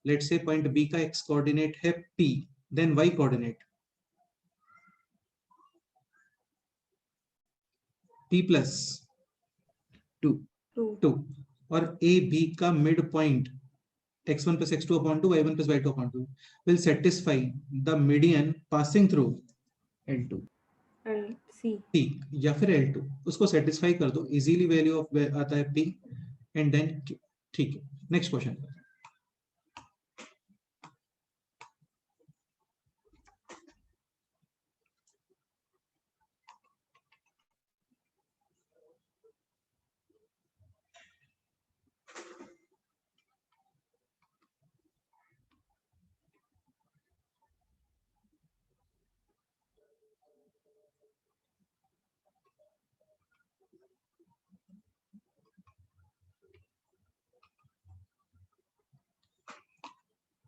Let's say point B का X coordinate है p, then Y coordinate p plus 2 और A B का mid point x1 plus x2 upon 2 y1 plus y2 upon 2 will satisfy the median passing through L2 P या फिर L2, उसको satisfy कर दो, easily value of आता है P and then ठीक है। Next question,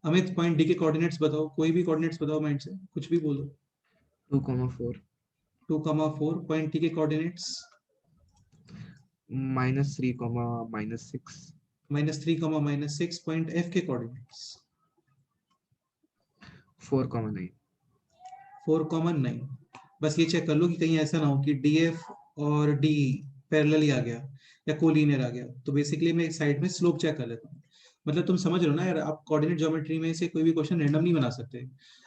Amit point D के कोऑर्डिनेट्स बताओ, कोई भी कोऑर्डिनेट्स बताओ माइंड से, कुछ भी बोलो। 2,4 2,4 पॉइंट टी के कोऑर्डिनेट्स -3, -6 -3, -6 पॉइंट एफ के कोऑर्डिनेट्स 4,9 4,9। बस ये चेक कर लो कि कहीं ऐसा ना हो कि डी एफ और डी पैरेलल ही आ गया या कोलिनियर आ गया। तो बेसिकली मैं साइड में स्लोप चेक कर लेता हूँ। मतलब तुम समझ रहे हो ना यार, आप कोऑर्डिनेट ज्योमेट्री में से कोई भी क्वेश्चन रैंडम नहीं बना सकते।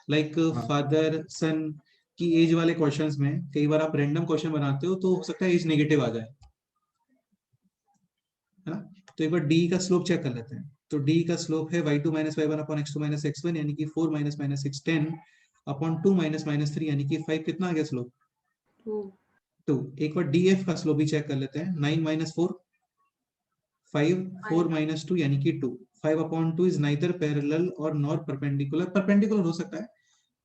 लाइक फादर सन की एज वाले क्वेश्चंस में कई बार आप रैंडम क्वेश्चन बनाते हो तो हो सकता है एज नेगेटिव आ जाए, है ना। तो एक बार डी का स्लोप चेक कर लेते हैं। तो डी का स्लोप है y2 - y1 upon x2 - x1 यानी कि 4 - -6 10 अपॉन 2 - -3 यानी कि 5। कितना आ गया स्लोप? 2। एक बार df का स्लोप भी चेक कर लेते हैं। 9 - 4 5 4 - 2 यानी कि 2। 5 अपॉन 2 इज नाइदर पैरेलल और नॉर परपेंडिकुलर। परपेंडिकुलर हो सकता है,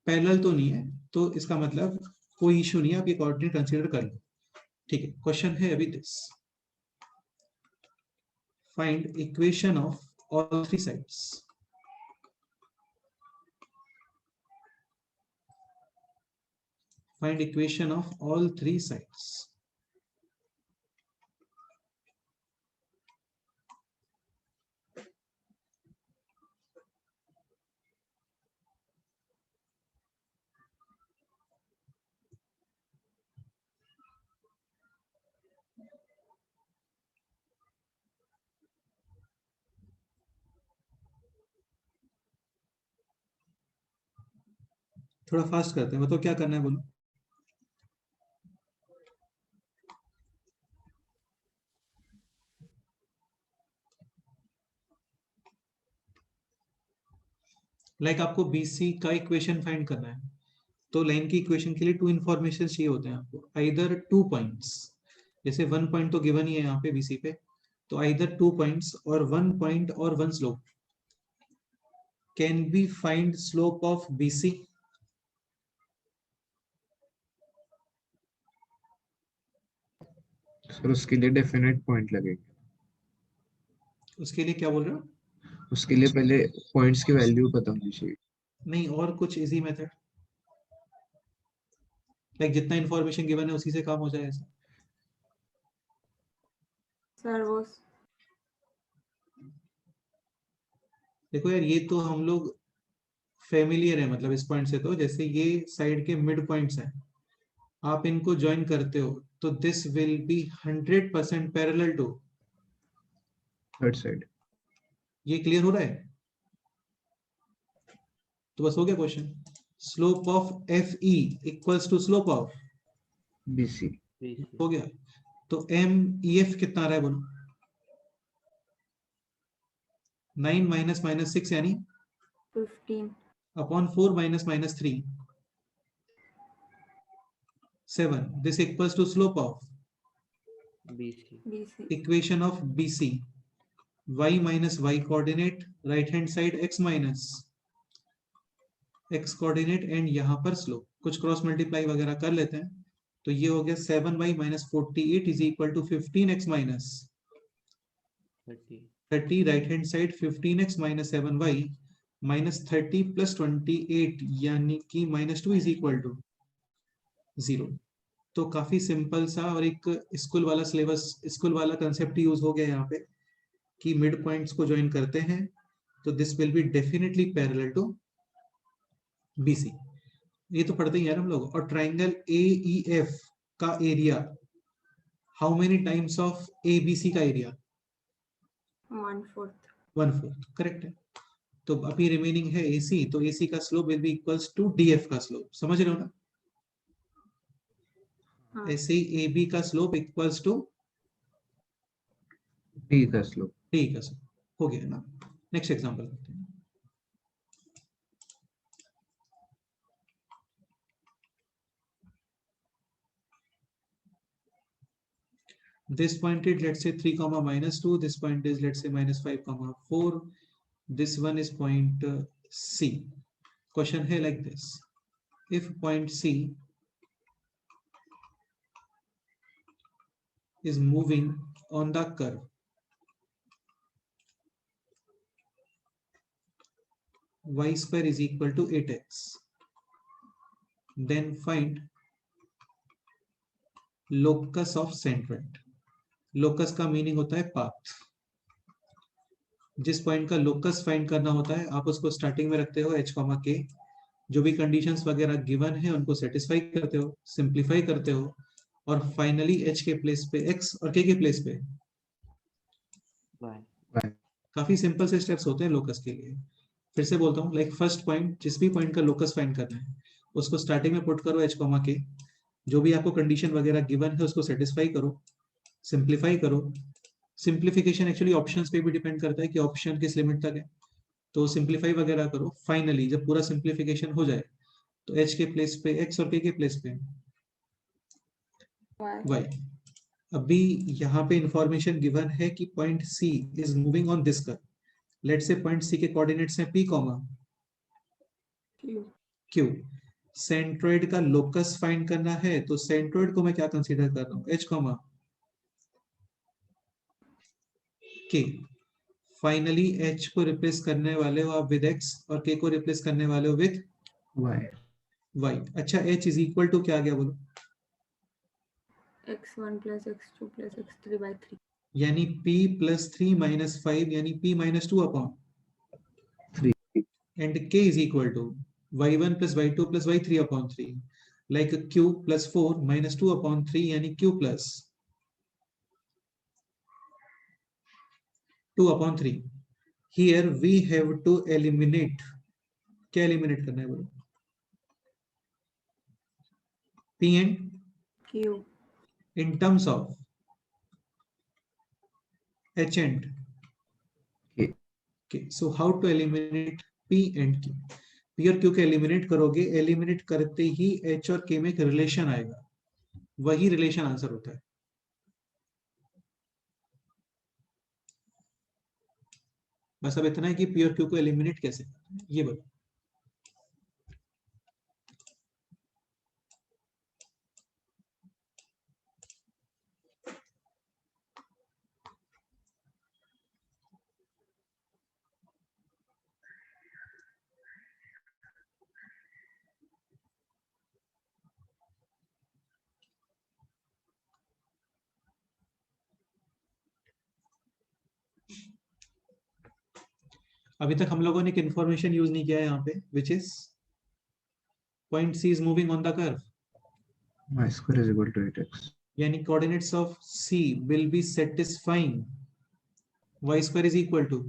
पैरेलल तो नहीं है, तो इसका मतलब कोई इशू नहीं है, आप ये कोऑर्डिनेट कंसीडर कर लो। ठीक है, क्वेश्चन है अभी this, find equation of all three sides. Find equation of all three sides. थोड़ा फास्ट करते हैं, बताओ क्या करना है, बोलो। लाइक आपको BC का इक्वेशन फाइंड करना है, तो लाइन की इक्वेशन के लिए 2 इंफॉर्मेशन चाहिए होते हैं आपको। आइदर 2 पॉइंट्स, जैसे 1 पॉइंट तो गिवन ही है यहाँ पे BC पे, तो आइदर 2 पॉइंट्स और 1 पॉइंट और 1 slope. Can be find slope of BC? Sir उसके लिए डेफिनेट पॉइंट लगेगा। उसके लिए क्या बोल रहे हो? उसके लिए पहले पॉइंट्स की वैल्यू पता होनी चाहिए। नहीं, और कुछ इजी मेथड, लाइक जितना इंफॉर्मेशन गिवन है उसी से काम हो जाए ऐसा। सर वो देखो यार, ये तो हम लोग फेमिलियर है, मतलब इस पॉइंट से, तो जैसे ये साइड के मिड पॉइंट्स हैं, आप इनको ज्वाइन करते हो तो this will be 100% parallel to third side. ये क्लियर हो रहा है? तो बस हो गया question. Slope of FE equals to slope of BC हो गया। तो MEF कितना आ रहा है बोलो? 9 - -6 यानी 15 upon 4 - -3 7। This equals to slope of BC equation of BC y - y coordinate, right hand side x coordinate and यहाँ पर स्लोप। कुछ क्रॉस मल्टीप्लाई वगैरह कर लेते हैं, तो ये हो गया 7y - 48 is equal to 15x - 30। Right hand side 15x - 7y - 30 + 28 यानी कि -2 इज इक्वल टू 0। तो काफी सिंपल सा और एक स्कूल वाला सिलेबस, स्कूल वाला कंसेप्ट यूज हो गया यहाँ पे कि मिड पॉइंट्स को ज्वाइन करते हैं तो this will be definitely parallel to BC। ये तो पढ़ते ही यार हम लोग। और ट्राइंगल AEF का area how many times of ABC का एरिया? 1/4। 1/4 करेक्ट है। तो अभी रिमेनिंग है AC, तो AC का slope will be equals to DF का स्लोप, समझ रहे हो ना? हाँ। ऐसे ही AB का स्लोप इक्वल्स टू D का स्लोप। D का स्लोप। हो गया ना? नेक्स्ट एग्जांपल करते हैं। This point is, let's say, 3 comma -2. This point is, let's say, -5 comma 4. This one is point C. Question है like this: if point C is moving on the curve y square is equal to 8x, then find locus of centroid. Locus का meaning होता है path. जिस point का locus find करना होता है आप उसको स्टार्टिंग में रखते हो h, k। जो भी कंडीशंस वगैरह गिवन है उनको सेटिस्फाई करते हो, सिंप्लीफाई करते हो, और फाइनली h के प्लेस पे x और k के प्लेस पे y। काफी सिंपल से स्टेप्स होते हैं लोकस के लिए। फिर से बोलता हूँ, लाइक फर्स्ट पॉइंट, जिस भी पॉइंट का लोकस फाइंड करना है उसको स्टार्टिंग में पुट करो h, k। जो भी आपको कंडीशन वगैरह गिवन है उसको सेटिस्फाई करो, सिंप्लीफाई करो। सिंप्लीफिकेशन एक्चुअली ऑप्शंस पे भी डिपेंड करता है कि ऑप्शन किस लिमिट तक है, तो सिंप्लीफाई वगैरह करो। फाइनली जब पूरा सिंप्लीफिकेशन हो जाए तो h के प्लेस पे x और k के प्लेस पे y। अभी यहाँ पे इंफॉर्मेशन गिवन है कि point C is moving on this curve. Let's say point C के कोऑर्डिनेट्स हैं p, q। सेंट्रोइड का लोकस फाइंड करना है तो सेंट्रोइड को मैं क्या कंसीडर कर रहा हूँ? h, k। फाइनली h को रिप्लेस करने वाले हो आप विद x और k को रिप्लेस करने वाले हो विद y। y। अच्छा, h इज इक्वल टू क्या आ गया बोलो? x1 + x2 + x3/3। यानी p + 3 - 5 यानी p - 2 upon 3। and k is equal to y1 + y2 + y3 upon 3, like q + 4 - 2 upon 3 यानी q + 2 upon 3। Here we have to eliminate, क्या eliminate करना है बोलो? p and q in terms of h and k। k। So how to eliminate p and q? p और q को eliminate करोगे, eliminate करते ही h और k में एक रिलेशन आएगा, वही रिलेशन आंसर होता है। बस अब इतना है कि p और q को एलिमिनेट कैसे करना है ये बताओ। अभी तक हम लोगों ने एक इंफॉर्मेशन यूज नहीं किया है यहाँ पे, which is point C is moving on the curve, y square is equal to 8x। यानी coordinates of C will be satisfying y square is equal to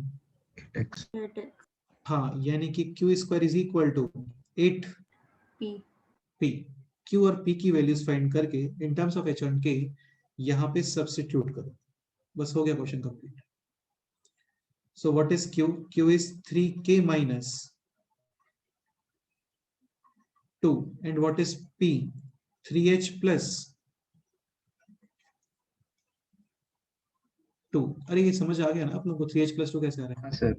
8x। 8x हाँ, यानी कि q square is equal to 8 p p। q और p की values find करके in terms of h और k यहाँ पे सब्स्टिट्यूट करो, बस हो गया question complete. So what is q? q is 3k minus 2 and what is p? 3h plus 2। अरे ये समझ आ गया ना आप लोगों को 3h plus 2 कैसे आ रहा है? हाँ सर।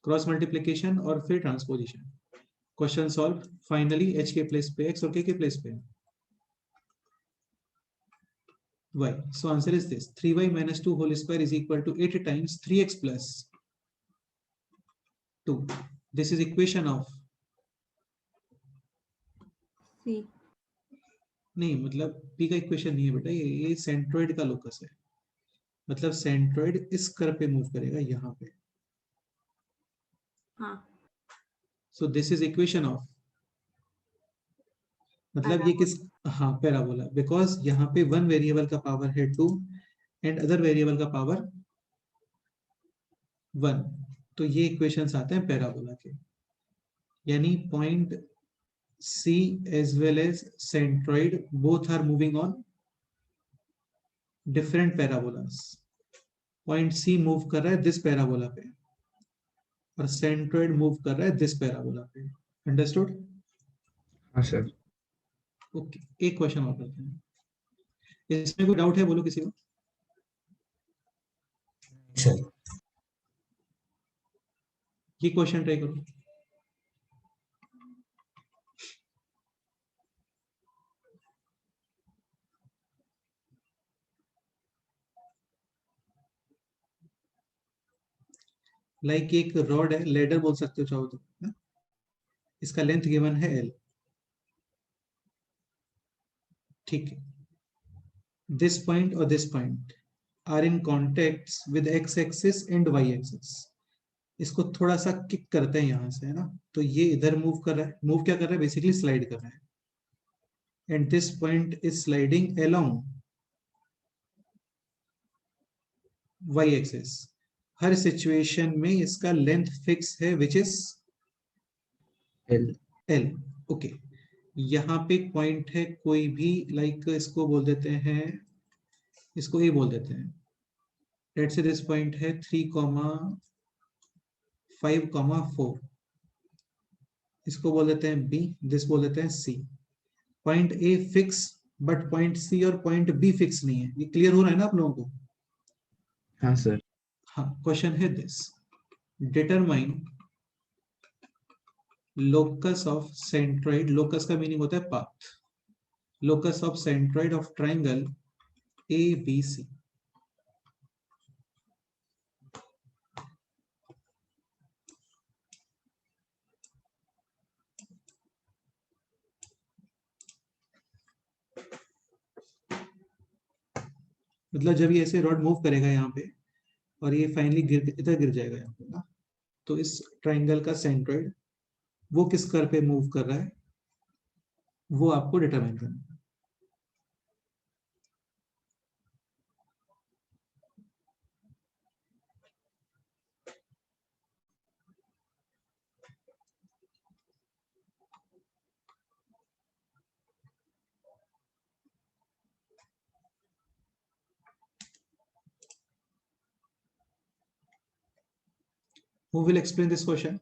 क्रॉस मल्टीप्लिकेशन और फिर transposition. Question solve. Finally h के प्लेस पे x और k के प्लेस पे y। So answer is this: 3y - 2 whole square is equal to 8 times 3x plus 2। This is equation of, c नहीं मतलब p का इक्वेशन नहीं है बेटा, ये सेंट्रोइड का लोकस है। मतलब सेंट्रोइड इस कर्व पे मूव करेगा यहाँ पे, हाँ सो दिस इज इक्वेशन ऑफ, मतलब ये किस, हाँ पैराबोला, बिकॉज यहाँ पे वन वेरिएबल का पावर है 2 एंड अदर वेरिएबल का पावर 1, तो ये इक्वेशंस आते हैं पैराबोला के। यानी point C as well as centroid both are moving on different parabolas. Point C move कर रहा है दिस पैराबोला पे और सेंट्रोइड मूव कर रहा है दिस पैराबोला पे। अंडरस्टूड? हाँ सर। ओके, एक क्वेश्चन और करते हैं। इसमें कोई डाउट है बोलो किसी को? सर ये क्वेश्चन ट्राई करो। लाइक एक रॉड है, लेडर बोल सकते हो चाहो तो, ना? इसका लेंथ गिवन है L, ठीक है। दिस पॉइंट और this point are in contact with x axis and y axis. इसको थोड़ा सा किक करते हैं यहां से, है ना, तो ये इधर मूव कर रहा है। मूव क्या कर रहा है? बेसिकली स्लाइड कर रहा है। And this point is sliding along y axis. Her situation में इसका लेंथ फिक्स है विच इज L। ओके। यहाँ पे पॉइंट है कोई भी, लाइक इसको बोल देते हैं, इसको ए बोल देते हैं। लेट्स से दिस पॉइंट है 3,5,4, इसको बोल देते हैं बी, दिस बोल देते हैं C. Point A fix, but point C और पॉइंट बी फिक्स नहीं है। ये क्लियर हो रहा है ना आप लोगों को? हाँ सर। हाँ, क्वेश्चन है this, determine locus of centroid. Locus का मीनिंग होता है path. Locus of centroid of triangle ABC। मतलब जब ये ऐसे रॉड मूव करेगा यहाँ पे और ये फाइनली इधर गिर जाएगा यहाँ पे ना, तो इस ट्राइंगल का सेंट्रोइड वो किस कर्व पे मूव कर रहा है वो आपको डिटरमाइन करना है। Who will explain this question?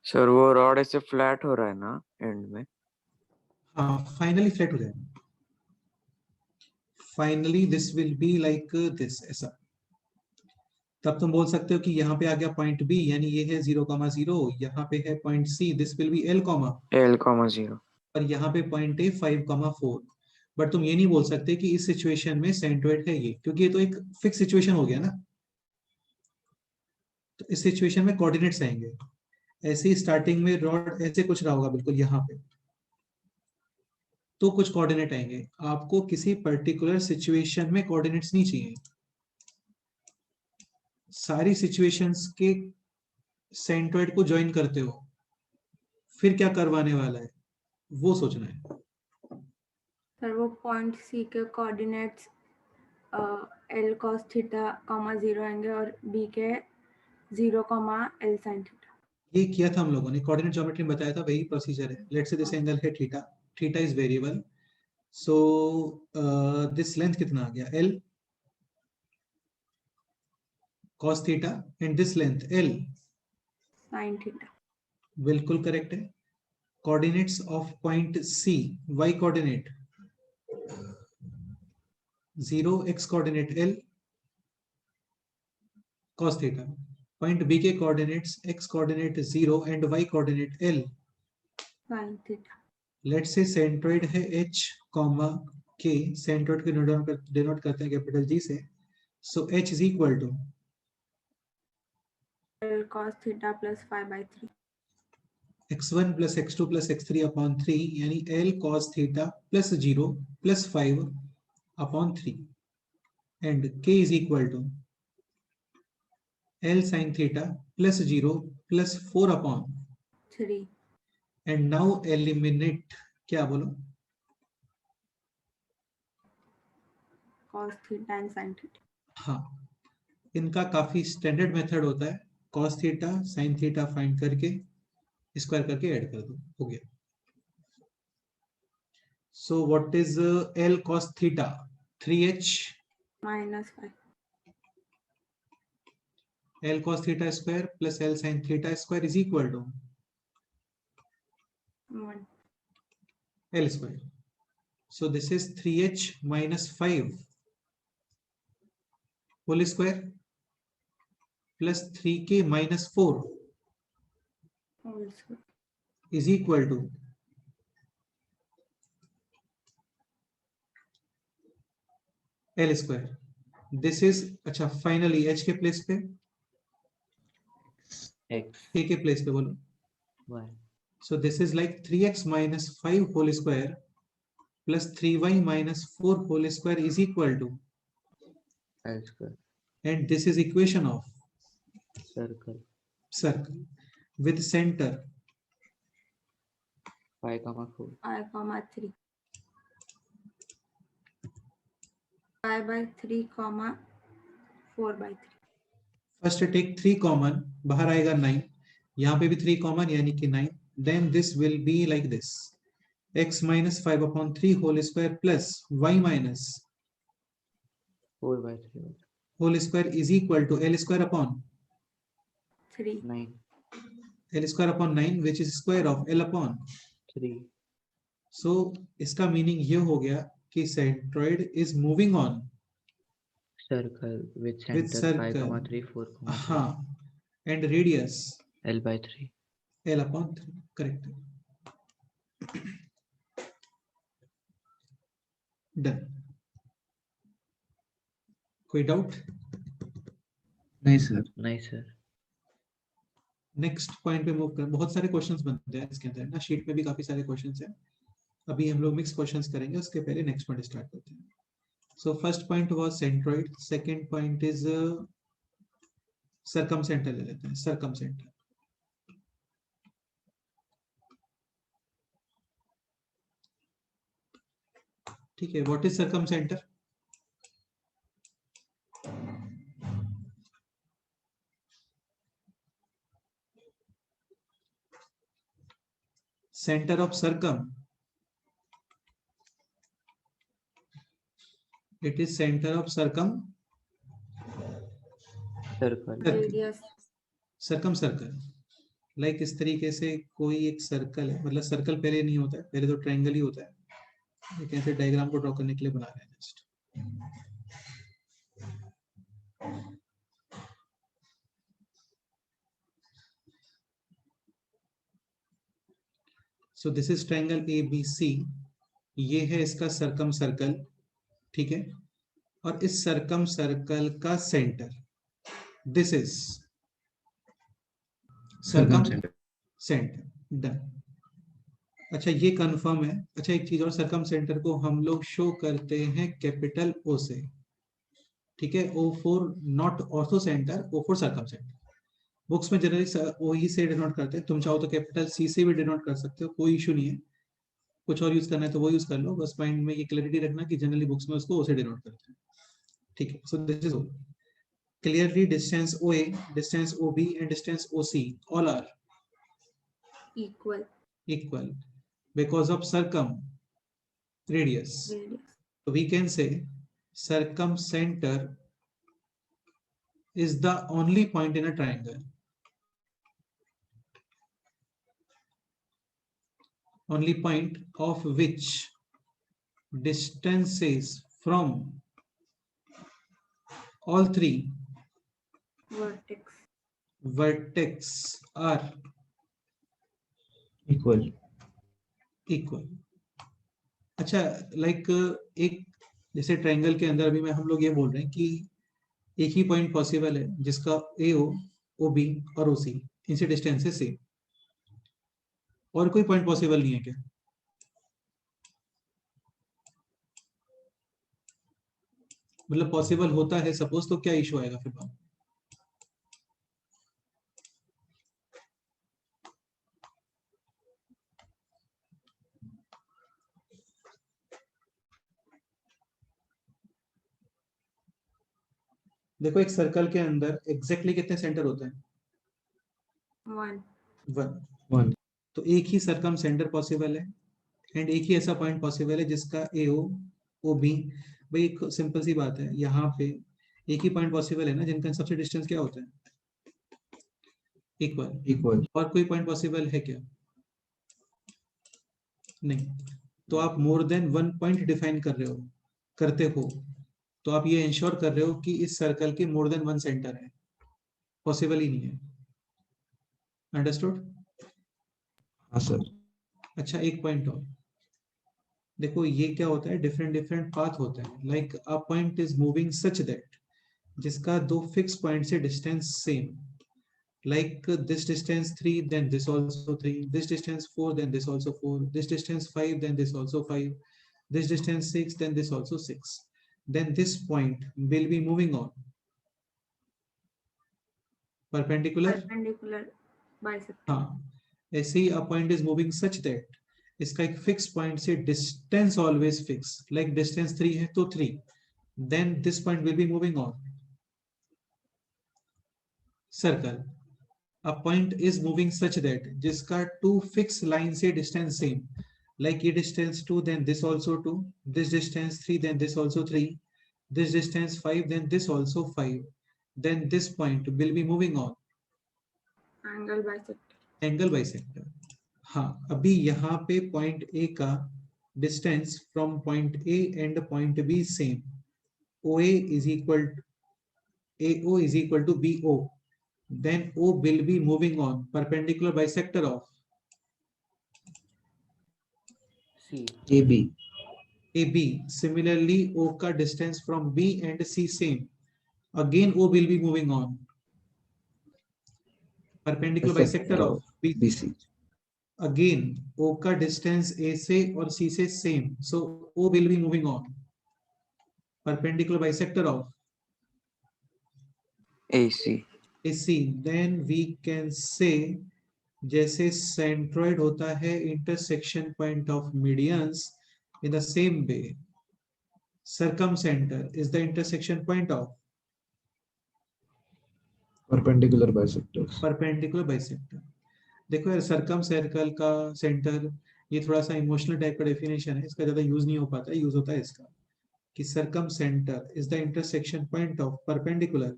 Sir वो रॉड ऐसे फ्लैट हो रहा है ना एंड में? हाँ, फाइनली फ्लैट हो जाएगा। Finally this will be like this, ऐसा। तब तुम बोल सकते हो कि यहाँ पे आ गया पॉइंट बी, यानी ये है 0,0, यहाँ पे है point C, this will be L, L,0 और यहाँ पे पॉइंट ए 5,4। बट तुम ये नहीं बोल सकते कि इस सिचुएशन में सेंट्रोइड है ये, क्योंकि ये तो एक फिक्स सिचुएशन हो गया ना। तो इस सिचुएशन में कोऑर्डिनेट्स आएंगे। ऐसे ही स्टार्टिंग में रॉड ऐसे कुछ रहा होगा बिल्कुल यहाँ पे, तो कुछ कोऑर्डिनेट आएंगे। आपको किसी पर्टिकुलर सिचुएशन में कोऑर्डिनेट्स नहीं चाहिए, सारी सिचुएशंस के सेंट्रोइड को ज्वाइन करते हो, फिर क्या करवाने वाला है वो सोचना है। सर वो पॉइंट सी के कोऑर्डिनेट्स L cos थीटा, 0 आएंगे और B के 0, L sin थीटा। ये किया था हम लोगों ने, कोऑर्डिनेट ज्योमेट्री में बताया था, वही प्रोसीजर है। लेट्स से दिस एंगल है theta, theta is variable, so this length कितना आ गया L cos theta, and this length L sin theta. बिल्कुल करेक्ट है। Coordinates of point C, y coordinate 0, x coordinate L cos theta. Point B के coordinates x coordinate 0 and y coordinate L sin theta. Let's say centroid है H, K, centroid को denote करते हैं capital G से, सो H is equal to L cos theta plus 5/3। x1 plus x2 plus x3 upon 3 यानी l cos theta plus 0 plus 5 upon 3 and k is equal to l sin theta plus 0 plus 4 upon 3 and now eliminate क्या बोलो cos theta and sin theta. हाँ इनका काफी standard method होता है cos theta sin theta find करके square करके add कर दो हो गया so what is l cos theta 3h minus 5 l cos theta square plus l sin theta square is equal to 1 l square. So this is 3h minus 5 whole square plus 3k minus 4 whole square. is equal to l square. This is अच्छा finally h के place पे X k के place पे बोलो Y so this is like 3x minus 5 whole square plus 3y minus 4 whole square is equal to L square and this is equation of circle circle with center 5,4 I comma 3 5 by 3 comma 4 by 3 first take 3 common बाहर आएगा 9 यहाँ पे भी 3 common यानी कि 9 then this will be like this x minus 5 upon 3 whole square plus y minus 4 by 3 whole square is equal to l square upon 3 9 l square upon 9 which is square of l upon 3 so इसका meaning ये हो गया कि centroid is moving on circle with with center 5, circle 3 4, 3 हाँ and radius L by 3 l upon 3 correct done कोई doubt नहीं sir nice sir next point पे move कर बहुत सारे क्वेश्चंस बनते हैं इसके अंदर ना शीट में भी काफी सारे क्वेश्चंस हैं अभी हम लोग मिक्स क्वेश्चंस करेंगे उसके पहले नेक्स्ट पॉइंट स्टार्ट करते हैं so first point was centroid second point is circumcentre ले लेते हैं सर्कमसेंटर ठीक है what is circumcentre center of circum it is center of circle radius circum circle like इस तरीके से कोई एक सर्कल है मतलब सर्कल पहले नहीं होता है पहले तो ट्रायंगल ही होता है एक ऐसे डायग्राम को ड्रॉ करने के लिए बना रहे हैं just so this is triangle ABC ये है इसका सर्कम सर्कल ठीक है और इस सर्कम सर्कल का centre this is circum centre done अच्छा ये कंफर्म है अच्छा एक चीज और सर्कम सेंटर को हम लोग शो करते हैं कैपिटल O से ठीक है O4 not ortho centre O4 circum centre books में जनरली O ही से डिनोट करते हैं तुम चाहो तो कैपिटल C से भी डिनोट कर सकते हो कोई इशू नहीं है कुछ और यूज करना है तो वो यूज कर लो बस माइंड में ये क्लैरिटी रखना कि जनरली बुक्स में उसको O से डिनोट करते हैं ठीक है सो this is clearly distance OA distance OB and distance OC all are equal because of circum radius so we can say circumcenter is the only point in a triangle only point of which distances from all three vertex are equal अच्छा like एक जैसे triangle के अंदर अभी मैं हम लोग ये बोल रहे हैं कि एक ही पॉइंट पॉसिबल है जिसका AO OB और OC इनसे डिस्टेंस है सेम और कोई पॉइंट पॉसिबल नहीं है क्या? मतलब पॉसिबल होता है सपोज, तो क्या इशू आएगा फिर बाद में? देखो एक सर्कल के अंदर एग्जैक्टली कितने सेंटर होते हैं? 1. 1. 1. तो एक ही सरकम सेंटर पॉसिबल है एंड एक ही ऐसा पॉइंट पॉसिबल है जिसका ए ओ बी। भाई एक सिंपल सी बात है, यहाँ पे एक ही पॉइंट पॉसिबल है ना जिनका सबसे डिस्टेंस क्या होता है? इक्वल. और कोई पॉइंट पॉसिबल है क्या? नहीं। तो आप more than one point define करते हो, तो आप ये इंश्योर कर रहे हो कि इस सर्कल के मोर देन वन सेंटर है। पॉसिबल ही नहीं है। अंडरस्टूड? हाँ सर. अच्छा एक पॉइंट और देखो, ये क्या होता है, डिफरेंट डिफरेंट पाथ होते हैं। Like a point is moving such that, जिसका दो फिक्स पॉइंट से distance same, like this distance 3 then this also 3, this distance 4 then this also 4, this distance 5 then this also 5, this distance 6 then this also 6, then this point will be moving on perpendicular. Bisector. हाँ, ऐसे ही a point is moving such that इसका एक fix point से distance always fix, like distance 3 है तो 3, then this point will be moving on circle. A point is moving such that जिसका to fix line से distance same, like ये distance 2 then this also 2, this distance 3 then this also 3, this distance 5 then this also 5, then this point will be moving on Angle bisector. Angle bisector. हाँ, अभी यहाँ पे point A का distance from point A and point B same, OA is equal to AO is equal to BO, then O will be moving on perpendicular bisector of C. AB. AB. Similarly, O का distance from B and C same. Again, O will be moving on perpendicular bisector of BC. Again, O का distance A से और C से same. So O will be moving on perpendicular bisector of AC. AC. Then we can say जैसे centroid होता है intersection point of medians, in the same way circumcenter is the intersection point of Perpendicular bisectors. perpendicular bisector. देखो यार, circum circle का centre ये थोड़ा सा emotional type का डेफिनेशन है, इसका ज्यादा यूज नहीं हो पाता है, यूज होता है इसका कि circum centre is the intersection point of perpendicular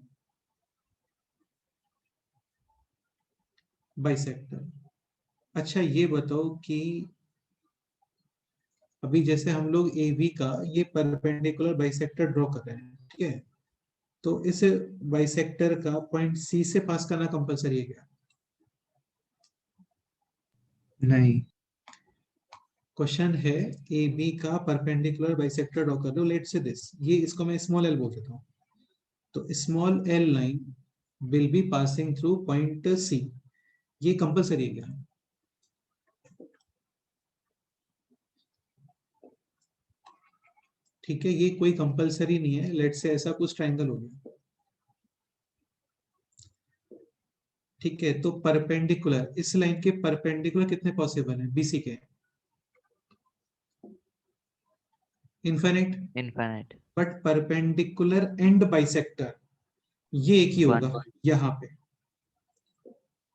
bisector. अच्छा ये बताओ कि अभी जैसे हम लोग ए बी का ये परपेंडिकुलर बाइसेक्टर ड्रॉ कर रहे हैं, ठीक है, तो इस बाइसेक्टर का पॉइंट सी से पास करना कंपलसरी है क्या? नहीं. क्वेश्चन है ए बी का परपेंडिकुलर बाइसेक्टर ड्रॉ कर लो, लेट्स से दिस, ये इसको मैं स्मॉल एल बोल देता हूँ, तो small L line will be passing through point C, ये कंपलसरी है क्या? ठीक है, ये कोई कंपलसरी नहीं है. लेट्स से ऐसा कुछ ट्रायंगल हो गया, ठीक है, तो परपेंडिकुलर इस लाइन के परपेंडिकुलर कितने पॉसिबल हैं बीसी के? Infinite. Infinite. But perpendicular and bisector ये एक ही होगा One. यहाँ पे,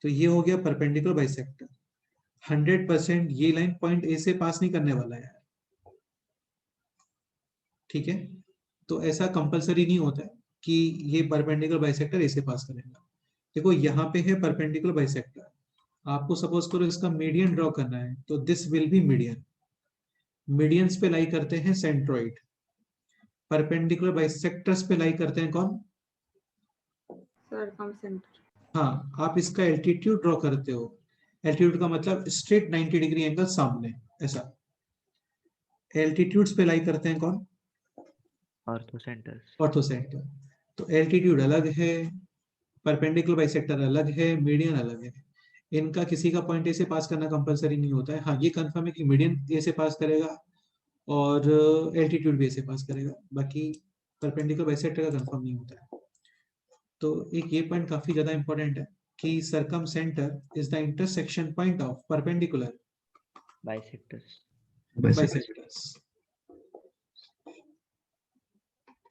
तो ये हो गया परपेंडिकुलर बाइसेक्टर. 100% ये लाइन पॉइंट ए से पास नहीं करने वाला है, ठीक है, तो ऐसा कंपलसरी नहीं होता है कि ये परपेंडिकुलर बाइसेक्टर ए से पास करेगा. देखो यहाँ पे है परपेंडिकुलर बाइसेक्टर, आपको सपोज करो इसका मीडियन ड्रॉ करना है, तो this will B median. Medians पे लाई करते हैं सेंट्रोइड, परपेंडिकुलर बाइसेक्टर्स पे लाई करते हैं कौन? Circumcenter. हाँ, आप इसका एल्टीट्यूड ड्रॉ करते हो, एल्टीट्यूड का मतलब स्ट्रेट 90 डिग्री एंगल सामने, ऐसा एल्टीट्यूड्स पे लाई करते हैं कौन? Orthocenters. ऑर्थोसेंटर. तो एल्टीट्यूड अलग है, परपेंडिकुलर बाइसेक्टर अलग है, मीडियन अलग है. इनका किसी का पॉइंट ए से पास करना कंपलसरी नहीं होता है। हाँ, ये कंफर्म है कि मीडियन ए से पास करेगा और एल्टीट्यूड भी ए से पास करेगा, बाकी परपेंडिकुलर बाइसेक्टर का कंफर्म नहीं होता है। तो एक ये पॉइंट काफी ज्यादा इंपॉर्टेंट है कि circum centre is the intersection point of perpendicular Bisectors. bisectors.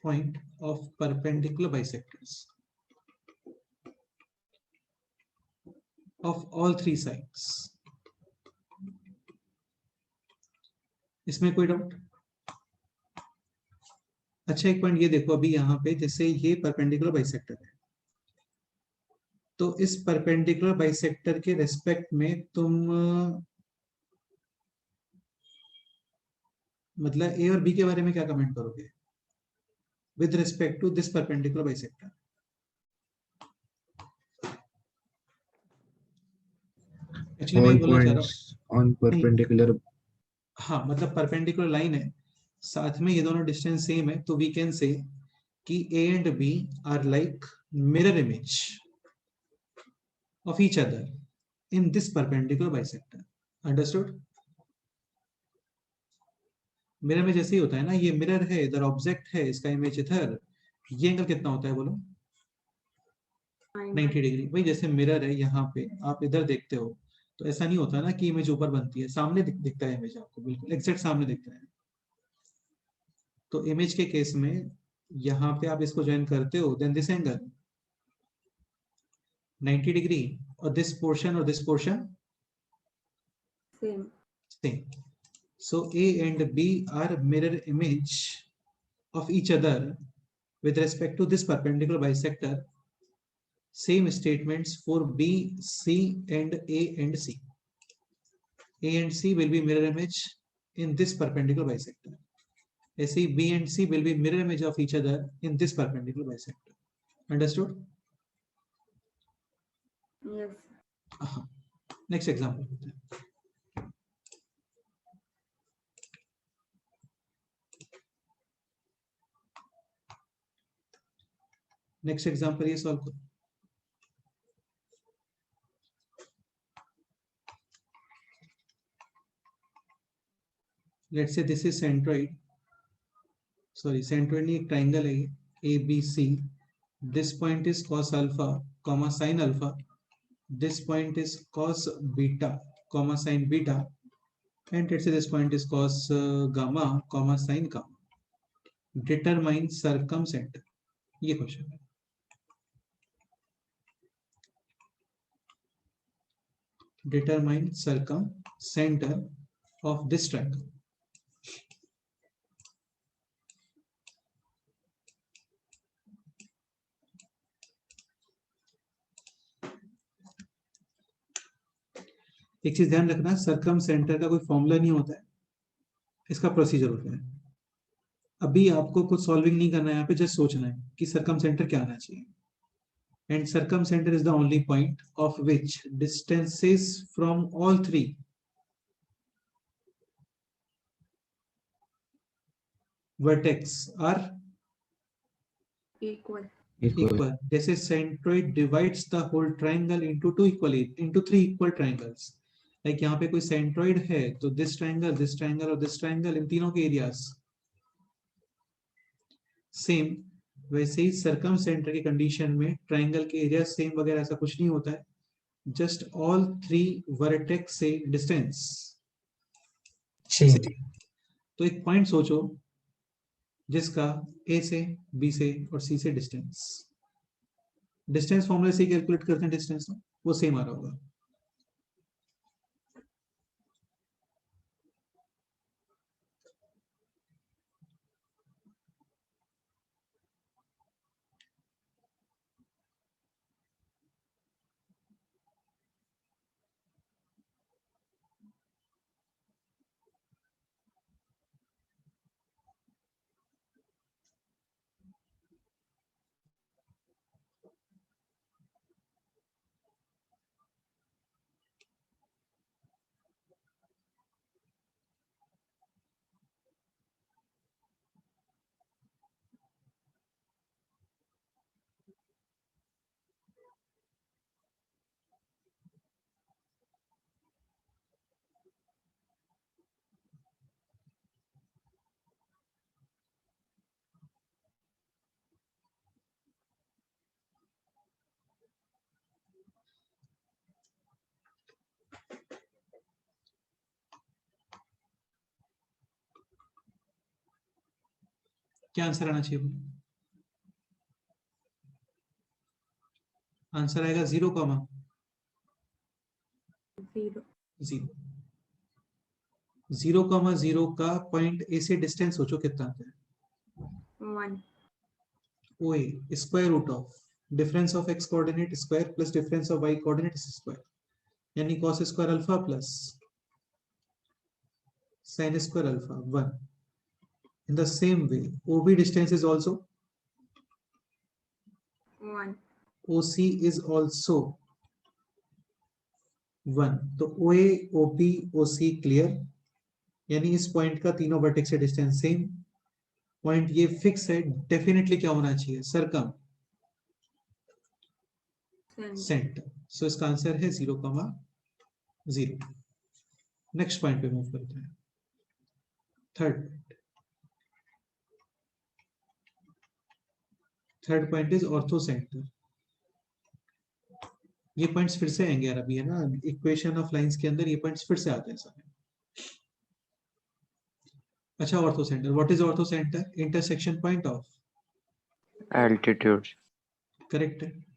Point of perpendicular bisectors of all three sides. इसमें कोई डाउट? अच्छा, एक पॉइंट ये देखो, अभी यहाँ पे जैसे ये परपेंडिकुलर बाइसेक्टर है, तो इस परपेंडिकुलर बाइसेक्टर के रेस्पेक्ट में तुम मतलब ए और बी के बारे में क्या कमेंट करोगे with respect to this perpendicular bisector? Actually मैं ये All बोलना चाह रहा हूँ, points on नहीं, perpendicular. हाँ मतलब परपेंडिकुलर लाइन है, साथ में ये दोनों डिस्टेंस सेम है, तो वी कैन से कि A and B are like mirror image of each other in this perpendicular bisector. Understood? Mirror में जैसे ही होता है ना, ये मिरर है, इधर ऑब्जेक्ट है, इसका इमेज इधर, ये एंगल कितना होता है बोलो? 90 डिग्री। भाई जैसे मिरर है, यहाँ पे आप इधर देखते हो तो ऐसा नहीं होता ना कि इमेज ऊपर बनती है, सामने दिखता है इमेज, आपको बिल्कुल एग्जैक्ट सामने दिखता है। तो इमेज के केस में यहाँ पे आप इसको ज्वाइन करते हो, देन दिस एंगल 90 डिग्री, और this portion same. same. So A and B are mirror image of each other with respect to this perpendicular bisector. Same statements for B, C and A and C. A and C will be mirror image in this perpendicular bisector. ऐसे B and C will be mirror image of each other in this perpendicular bisector. Understood? Yes. Next example. Next example ये solve करो। Let's say this is centroid, sorry centroid नहीं, एक triangle है ये A B C. This point is cos alpha comma sine alpha, this point is cos beta comma sine beta, and let's say this point is cos gamma comma sine gamma. Determine circumcentre, ये question है। determine circumcenter of this triangle. एक चीज ध्यान रखना, सर्कमसेंटर का कोई formula नहीं होता है, इसका प्रोसीजर होता है। अभी आपको कुछ सॉल्विंग नहीं करना है, यहाँ पे जस्ट सोचना है कि सर्कमसेंटर क्या आना चाहिए। And circumcentre is the only point of which distances from all three vertex are Equal. equal. जैसे centroid divides the whole triangle into three equal triangles. Like यहाँ पे कोई सेंट्रोइड है तो this triangle और this triangle, इन तीनों के areas same. वैसे ही सर्कमसेंटर की कंडीशन में ट्राइंगल के एरिया सेम वगैरह ऐसा कुछ नहीं होता है, जस्ट ऑल थ्री वर्टेक्स से डिस्टेंस सेम। तो एक पॉइंट सोचो जिसका ए से बी से और सी से डिस्टेंस फॉर्मूले से कैलकुलेट करते हैं, डिस्टेंस वो सेम आ रहा होगा। क्या आंसर आना चाहिए? आंसर आएगा 0, 0 0। 0, 0 का पॉइंट ए से डिस्टेंस सोचो कितना आता है? 1 OA square root of difference of x coordinate square plus difference of y coordinate square, यानी cos square alpha plus sin square alpha 1। In the same way, OB distance is also 1 OC is also 1। तो OA, OP, OC clear, यानी इस point का तीनों vertex से distance same. Point ये fix है, definitely क्या होना चाहिए? Circum centre. सो इसका आंसर है 0, 0। नेक्स्ट पॉइंट पे मूव करते हैं। Third point is orthocentre. ये पॉइंट्स फिर से आएंगे यार, अभी है ना इक्वेशन ऑफ लाइंस के अंदर ये पॉइंट्स फिर से आते हैं सारे। अच्छा, orthocentre, what is orthocentre? Intersection point of altitudes. Correct है।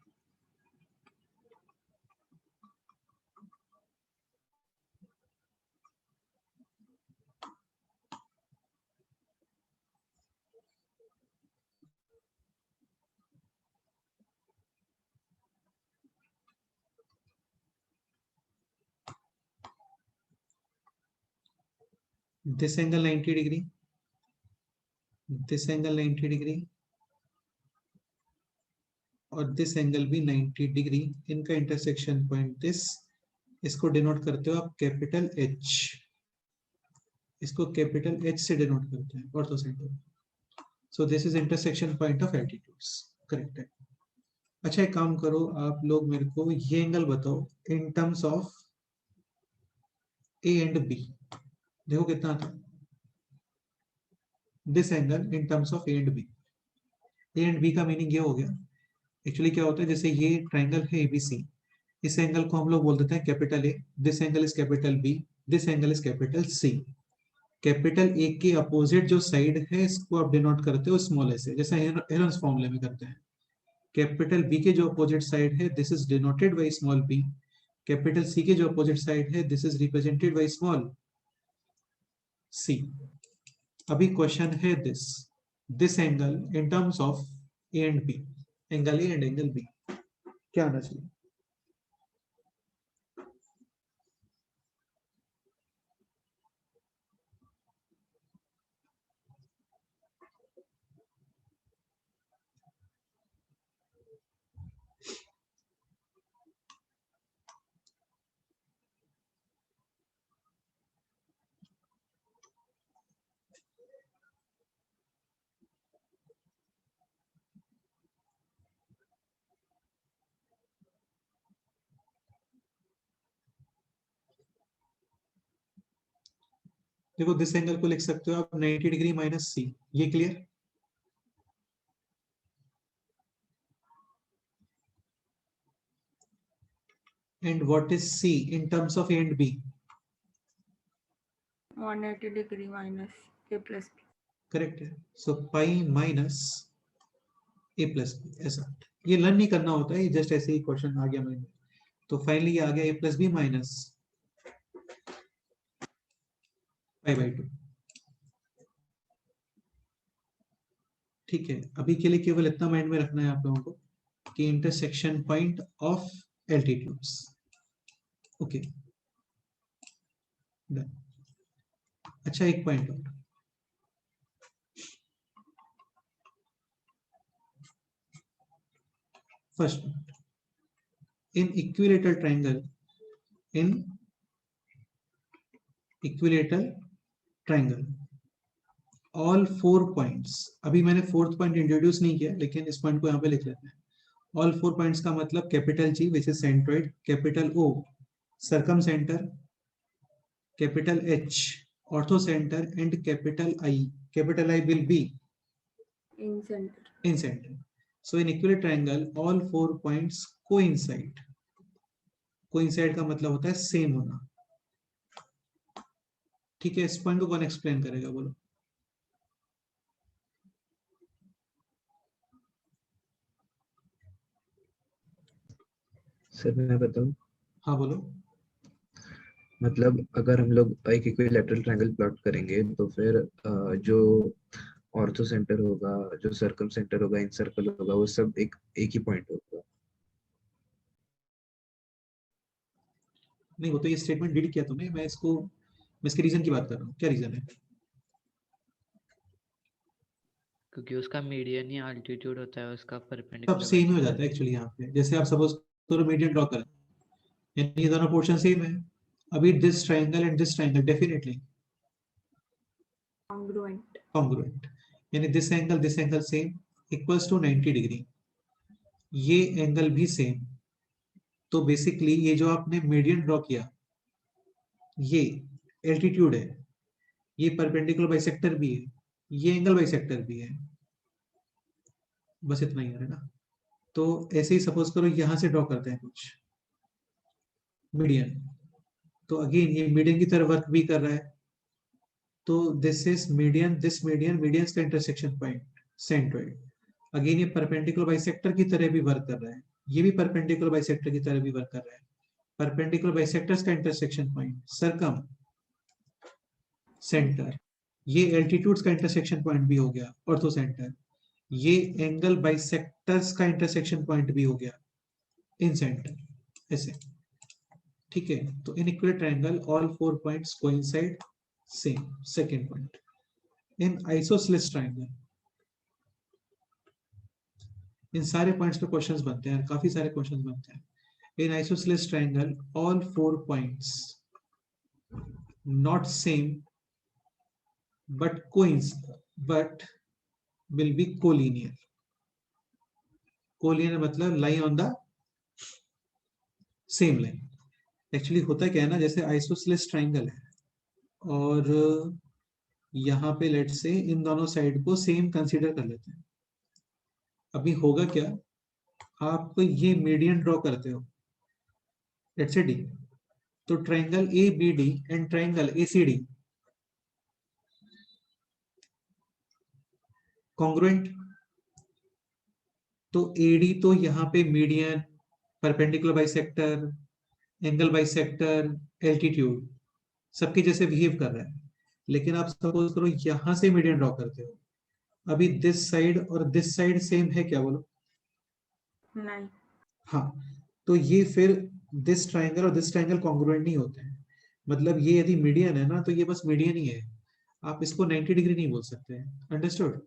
This angle 90 degree, this angle 90 degree और दिस एंगल भी 90 डिग्री। इनका इंटरसेक्शन पॉइंट दिस, इसको डिनोट करते हो आप कैपिटल H, इसको कैपिटल H से डिनोट करते हैं orthocentre. So this is intersection point of altitudes, correct है। अच्छा एक काम करो आप लोग, मेरे को ये एंगल बताओ इन terms of A and B। देखो कितना था this angle in terms of A and B। A and B का मीनिंग ये हो गया, एक्चुअली क्या होता है, जैसे ये ट्राइंगल है ABC, इस एंगल को हम लोग बोल देते हैं capital A, this angle is capital B, this angle is capital C। Capital A के अपोजिट जो साइड है इसको आप डिनोट करते हो स्मॉल a से, जैसे हेरन्स फॉर्मूले में करते हैं। कैपिटल B के जो अपोजिट साइड है this is denoted by small b, capital C के जो अपोजिट साइड है this is represented by small c। अभी क्वेश्चन है this angle in terms of A and B, angle A and angle B क्या आना चाहिए? देखो दिस एंगल को लिख सकते हो आप 90 डिग्री माइनस C, ये clear? And what is C in terms of A and B? 180 degree minus A plus B। Correct है। So pi minus A plus B, ऐसा ये लर्न नहीं करना होता है, ये जस्ट ऐसे ही क्वेश्चन आ गया माइंड में। तो फाइनली ये आ गया A plus B minus pi by 2। ठीक है, अभी के लिए केवल इतना माइंड में रखना है आप लोगों को कि intersection point of altitudes. Okay done. अच्छा एक पॉइंट और, फर्स्ट पॉइंट, इन इक्विलेटरल ट्रायंगल, इन इक्विलेटरल ट्रायंगल ऑल 4 पॉइंट्स, अभी मैंने फोर्थ पॉइंट इंट्रोड्यूस नहीं किया लेकिन इस पॉइंट को यहाँ पे लिख लेते हैं। ऑल 4 पॉइंट्स का मतलब capital G which is centroid, capital O circum centre, capital H ortho centre and capital I will be In center। In centre. So in equilateral triangle all 4 points coincide. Coincide का मतलब होता है same होना। ठीक है, इस point को कौन एक्सप्लेन करेगा बोलो? सर मैं बताऊं, हाँ बोलो। मतलब अगर हम लोग एक इक्विलैटरल ट्रायंगल प्लॉट करेंगे तो फिर जो ऑर्थो सेंटर होगा, जो सर्कम सेंटर होगा, इन सर्कल होगा, वो सब एक ही पॉइंट होगा। नहीं, वो तो ये स्टेटमेंट रीड किया तुमने, मैं इसके रीजन की बात कर रहा हूँ। क्या रीजन है? क्योंकि उसका मीडियन ही अल्टीट्यूड होता है उसका सब परपेंडिकुलर सेम ही हो जाता है एक्चुअली यहाँ पे। जैसे आप सपोज करो मीडियन ड्रॉ करें, यानी ये दोनों पोर्शन सेम है। अभी this triangle and this triangle definitely congruent. Congruent, यानी this angle same equals to 90 degree, ये एंगल भी सेम। तो बेसिकली ये जो आपने मीडियन ड्रॉ किया, ये एल्टीट्यूड है, ये परपेंडिकुलर बाइसेक्टर भी है, ये एंगल बाइसेक्टर भी है। बस इतना ही है ना। तो ऐसे ही सपोज करो यहां से ड्रॉ करते हैं कुछ मीडियन, तो अगेन ये मीडियन की तरह वर्क भी कर रहा है। तो this is median, this median, median का इंटरसेक्शन पॉइंट सेंट्रोइड। अगेन ये परपेंडिकुलर बाइसेक्टर की तरह भी वर्क कर रहा है, ये भी परपेंडिकुलर बाइसेक्टर की तरह भी वर्क कर रहा है। परपेंडिकुलर बाइसेक्टर्स का इंटरसेक्शन पॉइंट सर्कम सेंटर, ये एल्टीट्यूड्स का इंटरसेक्शन पॉइंट भी हो गया ऑर्थो सेंटर, ये एंगल बाइसेक्टर्स का इंटरसेक्शन पॉइंट भी हो गया इन सेंटर, ऐसे। ठीक है, तो in equilateral triangle all 4 points coincide same. Second point, in isosceles triangle, इन सारे पॉइंट्स पे क्वेश्चंस बनते हैं, काफी सारे क्वेश्चंस बनते हैं। In isosceles triangle all 4 points not same but but will be collinear. Collinear मतलब lie on the same line. Actually होता क्या है ना, जैसे आइसोसेलेस ट्रायंगल है और यहाँ पे लेट से इन दोनों साइड को सेम कंसीडर कर लेते हैं। अभी होगा क्या, आप ये मीडियन ड्रॉ करते हो लेट से डी, तो triangle A B D and triangle A C D congruent. तो एडी तो यहाँ पे median, perpendicular bisector, angle bisector, altitude सबके जैसे बिहेव कर रहा है। लेकिन आप सपोज करो यहां से मीडियन ड्रॉ करते हो, अभी दिस साइड और दिस साइड सेम है क्या, बोलो? नहीं। हाँ, तो ये फिर दिस ट्रायंगल और दिस ट्रायंगल कॉन्ग्रुएंट नहीं होते हैं। मतलब ये यदि मीडियन है ना, तो ये बस मीडियन ही है, आप इसको 90 डिग्री नहीं बोल सकते। अंडरस्टूड?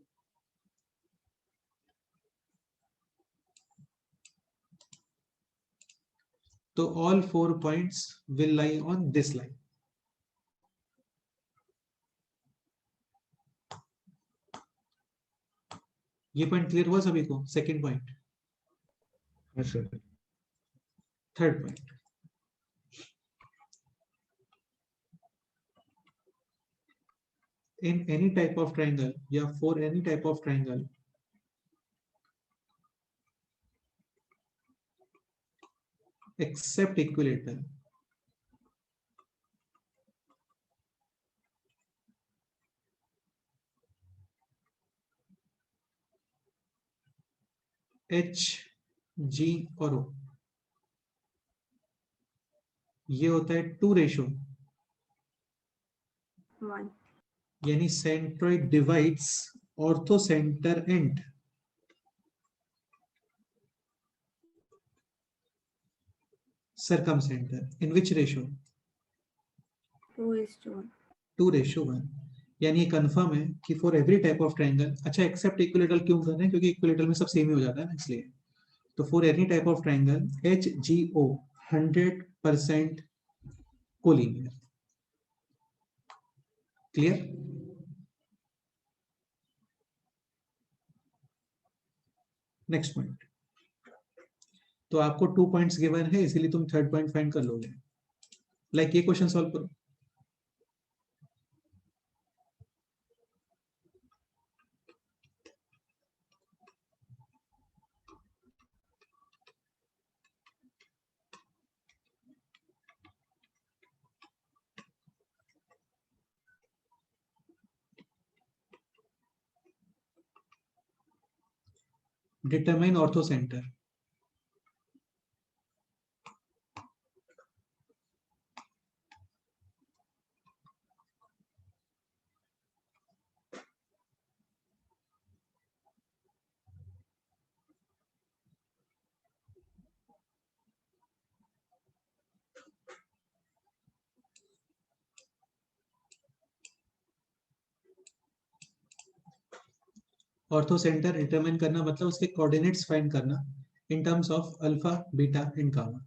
तो all 4 points will lie on this line. ये पॉइंट क्लियर हुआ सभी को? Second point. हाँ sir. Third point, in any type of triangle या for any type of triangle except equilateral, H, G और O, ये होता है 2:1, यानी centroid divides ortho centre and circum centre in which ratio? 2:1। 2:1, यानी ये कंफर्म है कि for every type of triangle. अच्छा, एक्सेप्ट इक्विलेटरल क्यों कर रहे हैं? क्योंकि इक्विलेटरल में सब सेम ही हो जाता है ना, इसलिए। तो for any type of triangle H G O 100% collinear. Clear? Next point, तो आपको 2 पॉइंट्स गिवन है, इसीलिए तुम थर्ड पॉइंट फाइंड कर लोगे। लाइक ये क्वेश्चन सॉल्व करो। Determine ortho centre. Ortho centre determine करना मतलब उसके कोऑर्डिनेट्स फाइंड करना इन terms of alpha, beta and gamma.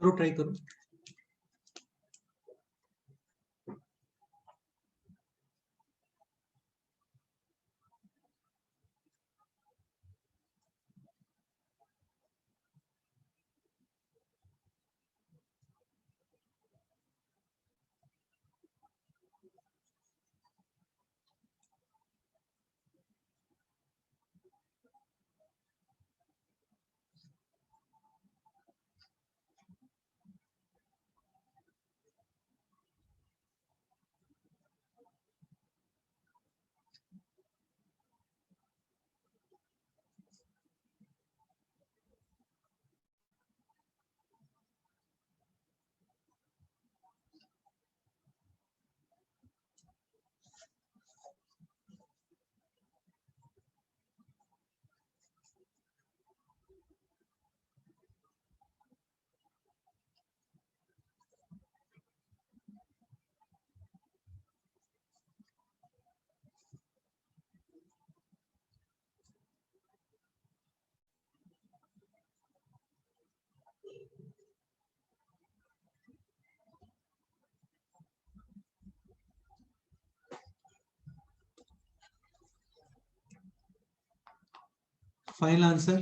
करो, ट्राई करो। Final answer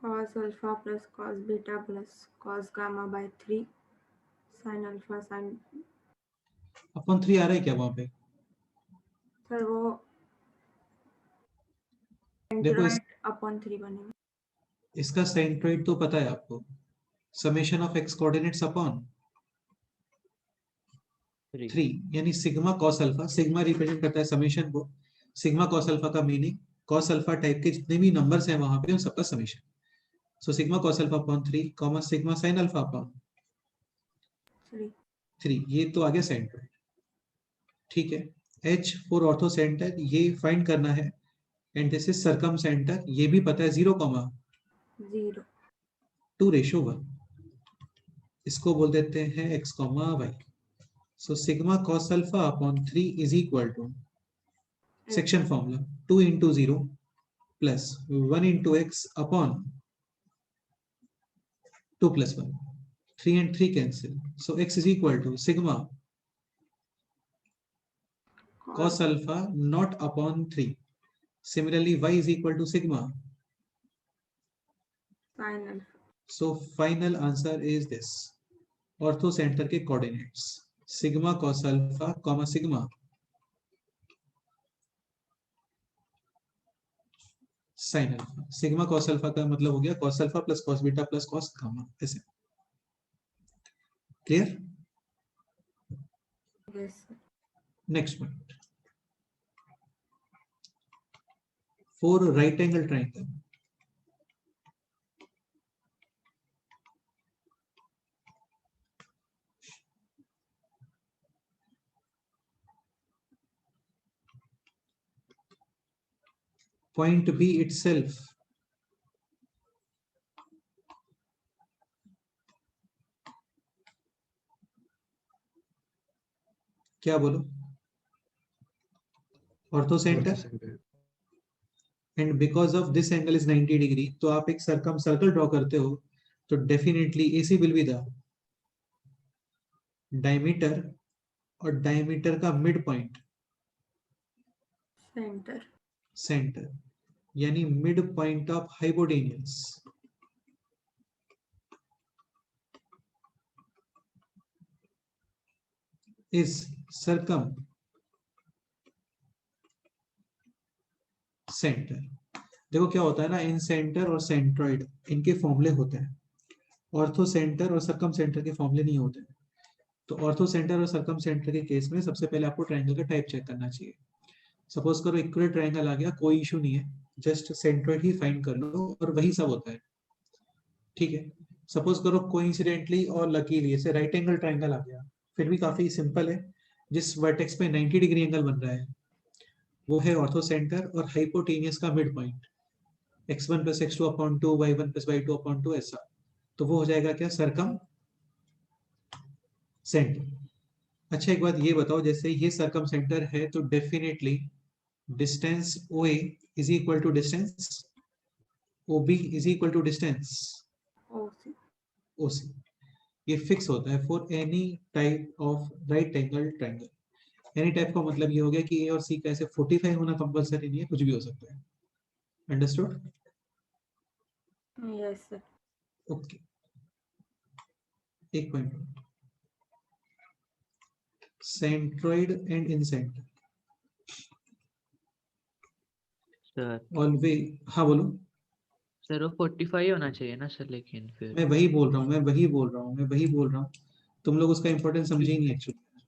cos alpha plus cos beta plus cos gamma by 3 sin alpha sin। Upon 3 आ रहा है क्या वहां पे? सर वो देखो सेंट्रोइड अपॉन 3 बनेगा। इसका सेंट्रोइड तो पता है आपको, summation of x coordinates upon 3 यानी sigma cos alpha. Sigma represent करता है समेशन को। सिग्मा कॉस अल्फा का मीनिंग कॉस अल्फा टाइप के जितने भी नंबर्स हैं वहां पे उन सबका समेशन। सो sigma cos alpha upon 3 comma sigma sine alpha upon 3, ये तो आ गया सेंट्रोइड। ठीक है, H फॉर ऑर्थो सेंटर ये फाइंड करना है, and this is circum centre, ये भी पता है 0,2:1। इसको बोल देते हैं x, y। So sigma cos alpha upon 3 is equal to section formula 2 into 0 plus 1 into x upon 2 plus 1. 3 and 3 cancel. So x is equal to sigma cos alpha not upon 3. Similarly, y is equal to sigma sin alpha। So final answer is this. Ortho center के coordinates sigma cos alpha comma sigma sin alpha। sigma cos alpha का मतलब हो गया cos alpha plus cos beta plus cos gamma। ऐसे clear? Yes sir। Next point. For right angle triangle, point B itself क्या बोलो? Ortho centre, and because of this angle is 90 degree, तो आप एक सर्कम सर्कल ड्रॉ करते हो तो definitely AC will be the diameter, और डायमीटर का मिड पॉइंट सेंटर यानी mid point of hypotenuse is circum centre. देखो क्या होता है ना, इन सेंटर और सेंट्रॉइड इनके फॉर्मूले होते हैं, ऑर्थो सेंटर और सर्कम सेंटर के फॉर्मूले नहीं होते हैं। तो ऑर्थो सेंटर और सर्कम सेंटर के केस में सबसे पहले आपको ट्राइंगल का टाइप चेक करना चाहिए। सपोज करो इक्वल ट्राइंगल आ गया, कोई इशू नहीं है, जस्ट सेंट्रोइड ही फाइंड कर लो और वही सब होता है, ठीक है। सपोज करो कोइंसिडेंटली और लकीली ऐसे राइट एंगल ट्राइंगल आ गया, फिर भी काफी सिंपल है। जिस वर्टेक्स पे 90 डिग्री एंगल बन रहा है वो है ऑर्थो सेंटर और हाइपोटेनियस का mid point, x1 plus x2 upon 2, y1 plus y2 upon 2, ऐसा। तो वो हो जाएगा क्या, सरकम सेंटर। अच्छा एक बात ये बताओ, जैसे ये सरकम सेंटर है तो definitely distance OA is equal to distance OB is equal to distance OC। OC। ये फिक्स होता है for any type of right angle triangle. Any type का मतलब ये हो गया कि A और C का ऐसे 45 होना कंपलसरी नहीं है, कुछ भी हो सकता है। अंडरस्टूड? Yes sir. ओके, एक point, centroid and incentre sir always. हाँ बोलो। सर वो 45 होना चाहिए ना सर, लेकिन फिर मैं वही बोल रहा हूँ, तुम लोग उसका इंपॉर्टेंस समझे ही नहीं एक्चुअली,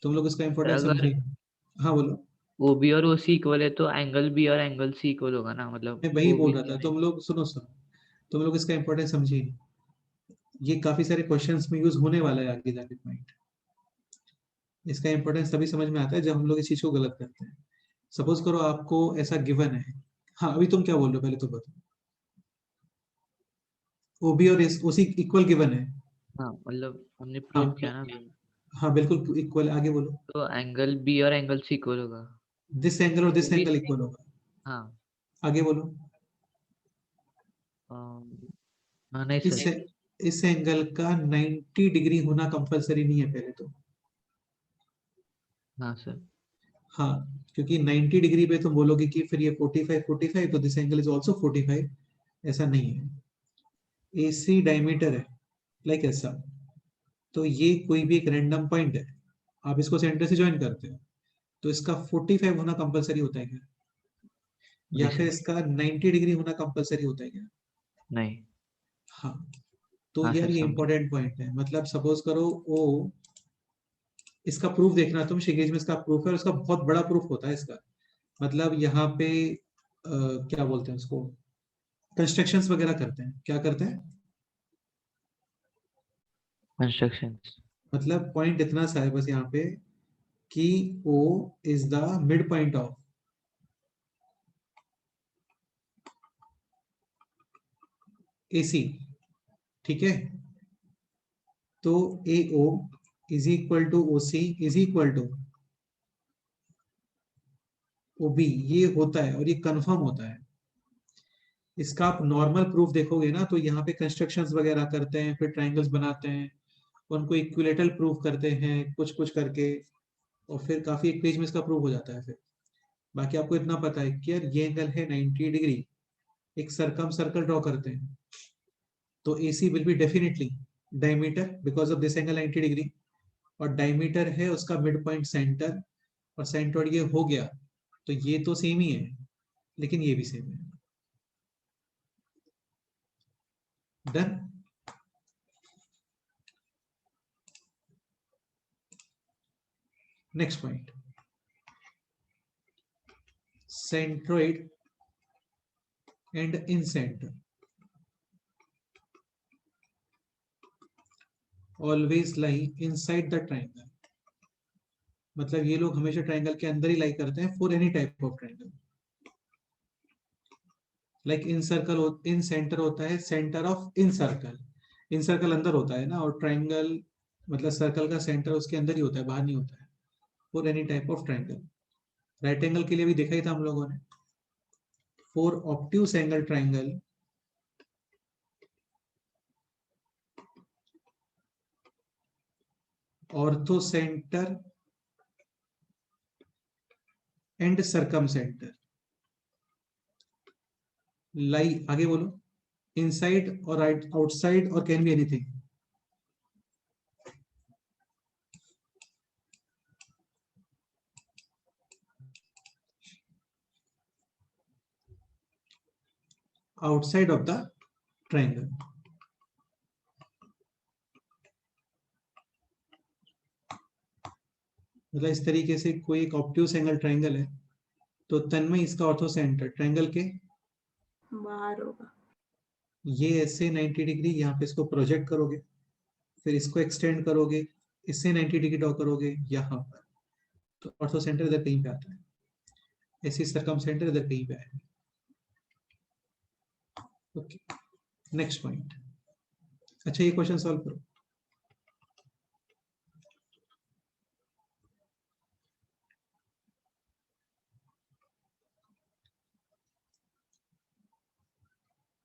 तुम लोग उसका इंपॉर्टेंस समझे अगर ही नहीं। हाँ बोलो। OB और OC इक्वल है तो एंगल B और एंगल C इक्वल होगा ना, मतलब मैं वही बोल OB रहा था, से तुम लोग सुनो सुनो, तुम लोग इसका इंपॉर्टेंस समझे ही नहीं। ये काफी सारे क्वेश्चंस में यूज होने वाला है आगे जाके पॉइंट। इसका इंपॉर्टेंस तभी समझ में आता है जब हम लोग इस चीज को गलत करते हैं। सपोज करो आपको ऐसा गिवन है, हाँ अभी तुम क्या बोल रहे हो पहले तो बताओ। OB और OC इक्वल गिवन है। हाँ मतलब हमने प्रूव हाँ किया ना। हाँ बिल्कुल इक्वल, आगे बोलो। तो एंगल B और एंगल C इक्वल होगा। दिस एंगल और दिस OB एंगल से इक्वल होगा, हाँ आगे बोलो। हाँ नहीं इस सर। इस एंगल का 90 डिग्री होना कंपलसरी नहीं है पहले तो। हाँ सर। हाँ, क्योंकि 90 डिग्री पे तुम बोलोगे कि फिर ये 45 तो दिस एंगल इज आल्सो 45, ऐसा नहीं है। AC डायमीटर है लाइक ऐसा, तो ये कोई भी एक रैंडम पॉइंट है, आप इसको सेंटर से ज्वाइन करते हो तो इसका 45 होना कंपलसरी होता है क्या, या नहीं फिर सर। इसका 90 डिग्री होना कंपलसरी होता है क्या? नहीं। हाँ, तो हाँ यार सर ये समझे। इंपॉर्टेंट पॉइंट है। मतलब सपोज करो ओ, इसका प्रूफ देखना तुम, शिगेज में इसका प्रूफ है और इसका बहुत बड़ा प्रूफ होता है इसका। मतलब यहाँ पे क्या बोलते हैं उसको, कंस्ट्रक्शंस वगैरह करते हैं, क्या करते हैं, कंस्ट्रक्शंस। मतलब पॉइंट इतना सा है बस यहाँ पे कि O is the mid point of AC, ठीक है। तो AO is equal to OC is equal to OB, ये होता है और ये कंफर्म होता है। इसका आप नॉर्मल प्रूफ देखोगे ना तो यहाँ पे कंस्ट्रक्शंस वगैरह करते हैं, फिर ट्राइंगल्स बनाते हैं, उनको इक्विलेटरल प्रूफ करते हैं कुछ कुछ करके, और फिर काफी एक पेज में इसका प्रूफ हो जाता है फिर। बाकी आपको इतना पता है कि यार ये एंगल है 90 डिग्री, एक सरकम सर्कल ड्रॉ करते हैं तो AC will be definitely diameter because of this angle 90 degree, और डायमीटर है उसका मिड पॉइंट सेंटर, और सेंटर ये हो गया, तो ये तो सेम ही है लेकिन ये भी सेम है। Done. Next point, centroid and incentre always lie inside the triangle. मतलब ये लोग हमेशा ट्राइंगल के अंदर ही लाई करते हैं for any type of triangle. Like in circle, in centre होता है centre of in circle, in circle अंदर होता है ना, और ट्राइंगल मतलब सर्कल का सेंटर उसके अंदर ही होता है, बाहर नहीं होता है, for any type of triangle. Right angle के लिए भी देखा ही था हम लोगों ने, for obtuse angle triangle orthocentre and circumcentre lie, आगे बोलो, इनसाइड और आउटसाइड और can be anything. outside of the triangle. मतलब इस तरीके से कोई एक ऑब्ट्यूस एंगल ट्रायंगल है, तो तन्मय इसका ऑर्थो सेंटर ट्रायंगल के बाहर होगा। ये ऐसे 90 डिग्री यहाँ पे इसको प्रोजेक्ट करोगे, फिर इसको एक्सटेंड करोगे, इससे 90 डिग्री ड्रॉ करोगे यहाँ पर, तो ऑर्थो सेंटर इधर कहीं पे आता है, ऐसे सरकम सेंटर इधर कहीं पे आएगा। Okay, next point. अच्छा, ये क्वेश्चन सॉल्व करो।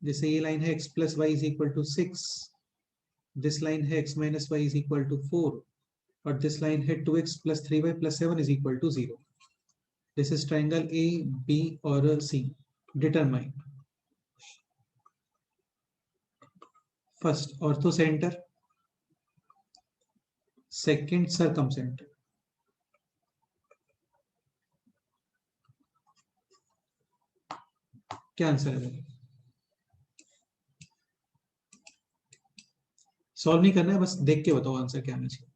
जैसे ये लाइन है x plus y is equal to 6, this line है x minus y is equal to 4, और दिस लाइन है 2x plus 3y plus 7 is equal to 0। This is triangle A B और C. Determine first orthocentre, second circumcentre. क्या answer है? Solve नहीं करना है, बस देख के बताओ आंसर क्या आना चाहिए।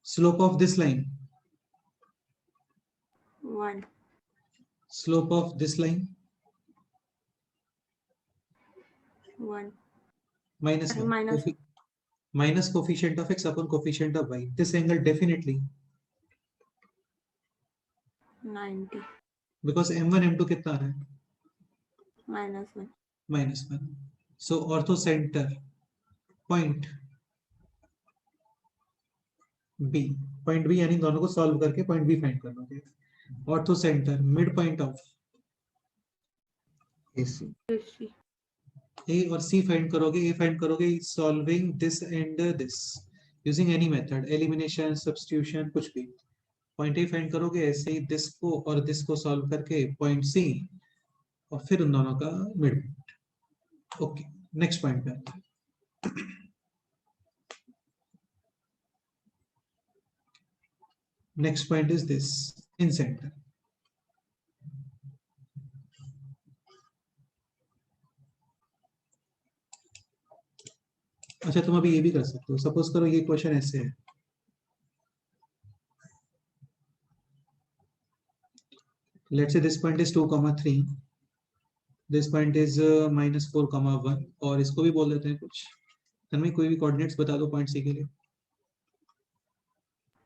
Slope of this line, 1 slope of this line, 1 minus and 1, minus minus coefficient of x upon coefficient of y. This angle definitely, 90 because m1 m2 कितना आ रहा है? -1 -1. So ortho center point B, point B यानी दोनों को solve करके point B find करना है। Ortho centre mid point of AC AC A और C फाइंड करोगे, A फाइंड करोगे solving this and this using any method, elimination, substitution, कुछ भी। पॉइंट A फाइंड करोगे ऐसे ही दिस को और दिस को सॉल्व करके पॉइंट C, और फिर उन दोनों का mid point. Okay, next point पे आते हैं। Next point is this in centre. अच्छा, तुम अभी ये भी कर सकते हो, सपोज करो ये क्वेश्चन ऐसे है, let's say this point is 2,3, this point is -4,1, और इसको भी बोल देते हैं कुछ, तन्मय कोई भी कोऑर्डिनेट्स बता दो पॉइंट सी के लिए।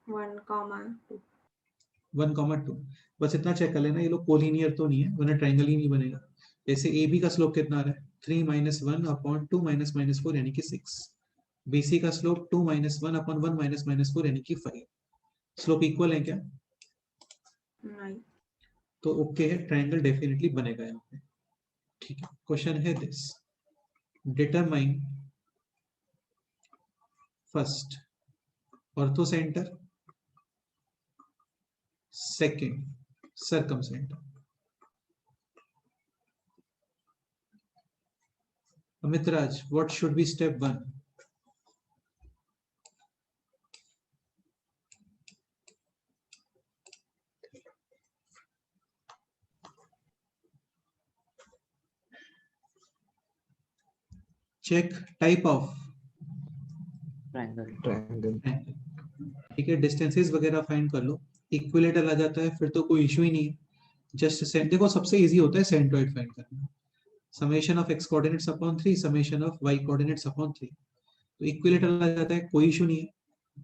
1, 2 1,2। बस इतना चेक कर लेना ये लोग कोलिनियर तो नहीं है, वरना ट्राइंगल ही नहीं बनेगा। जैसे ए बी का स्लोप कितना आ रहा है 3 - 1 अपॉन 2 - -4 यानी कि 6। BC का स्लोप 2 - 1 अपॉन 1 - -4 यानी कि 5। स्लोप इक्वल है क्या? नहीं। तो ओके है, ट्राइंगल डेफिनेटली बनेगा यहाँ पे। ठीक है, क्वेश्चन है this, determine first orthocentre, second circum centre. Amit Raj, what should be step 1? Check type of triangle. Triangle. ठीक है, डिस्टेंसेस वगैरह फाइंड कर लो। इक्विलेटरल आ जाता है फिर तो कोई इशू ही नहीं है। जस्ट देखो सबसे इजी होता है सेंट्रोइड फाइंड करना। Summation of x coordinates upon 3 summation of y coordinates upon 3। तो इक्विलेटरल आ जाता है, कोई इशू नहीं है।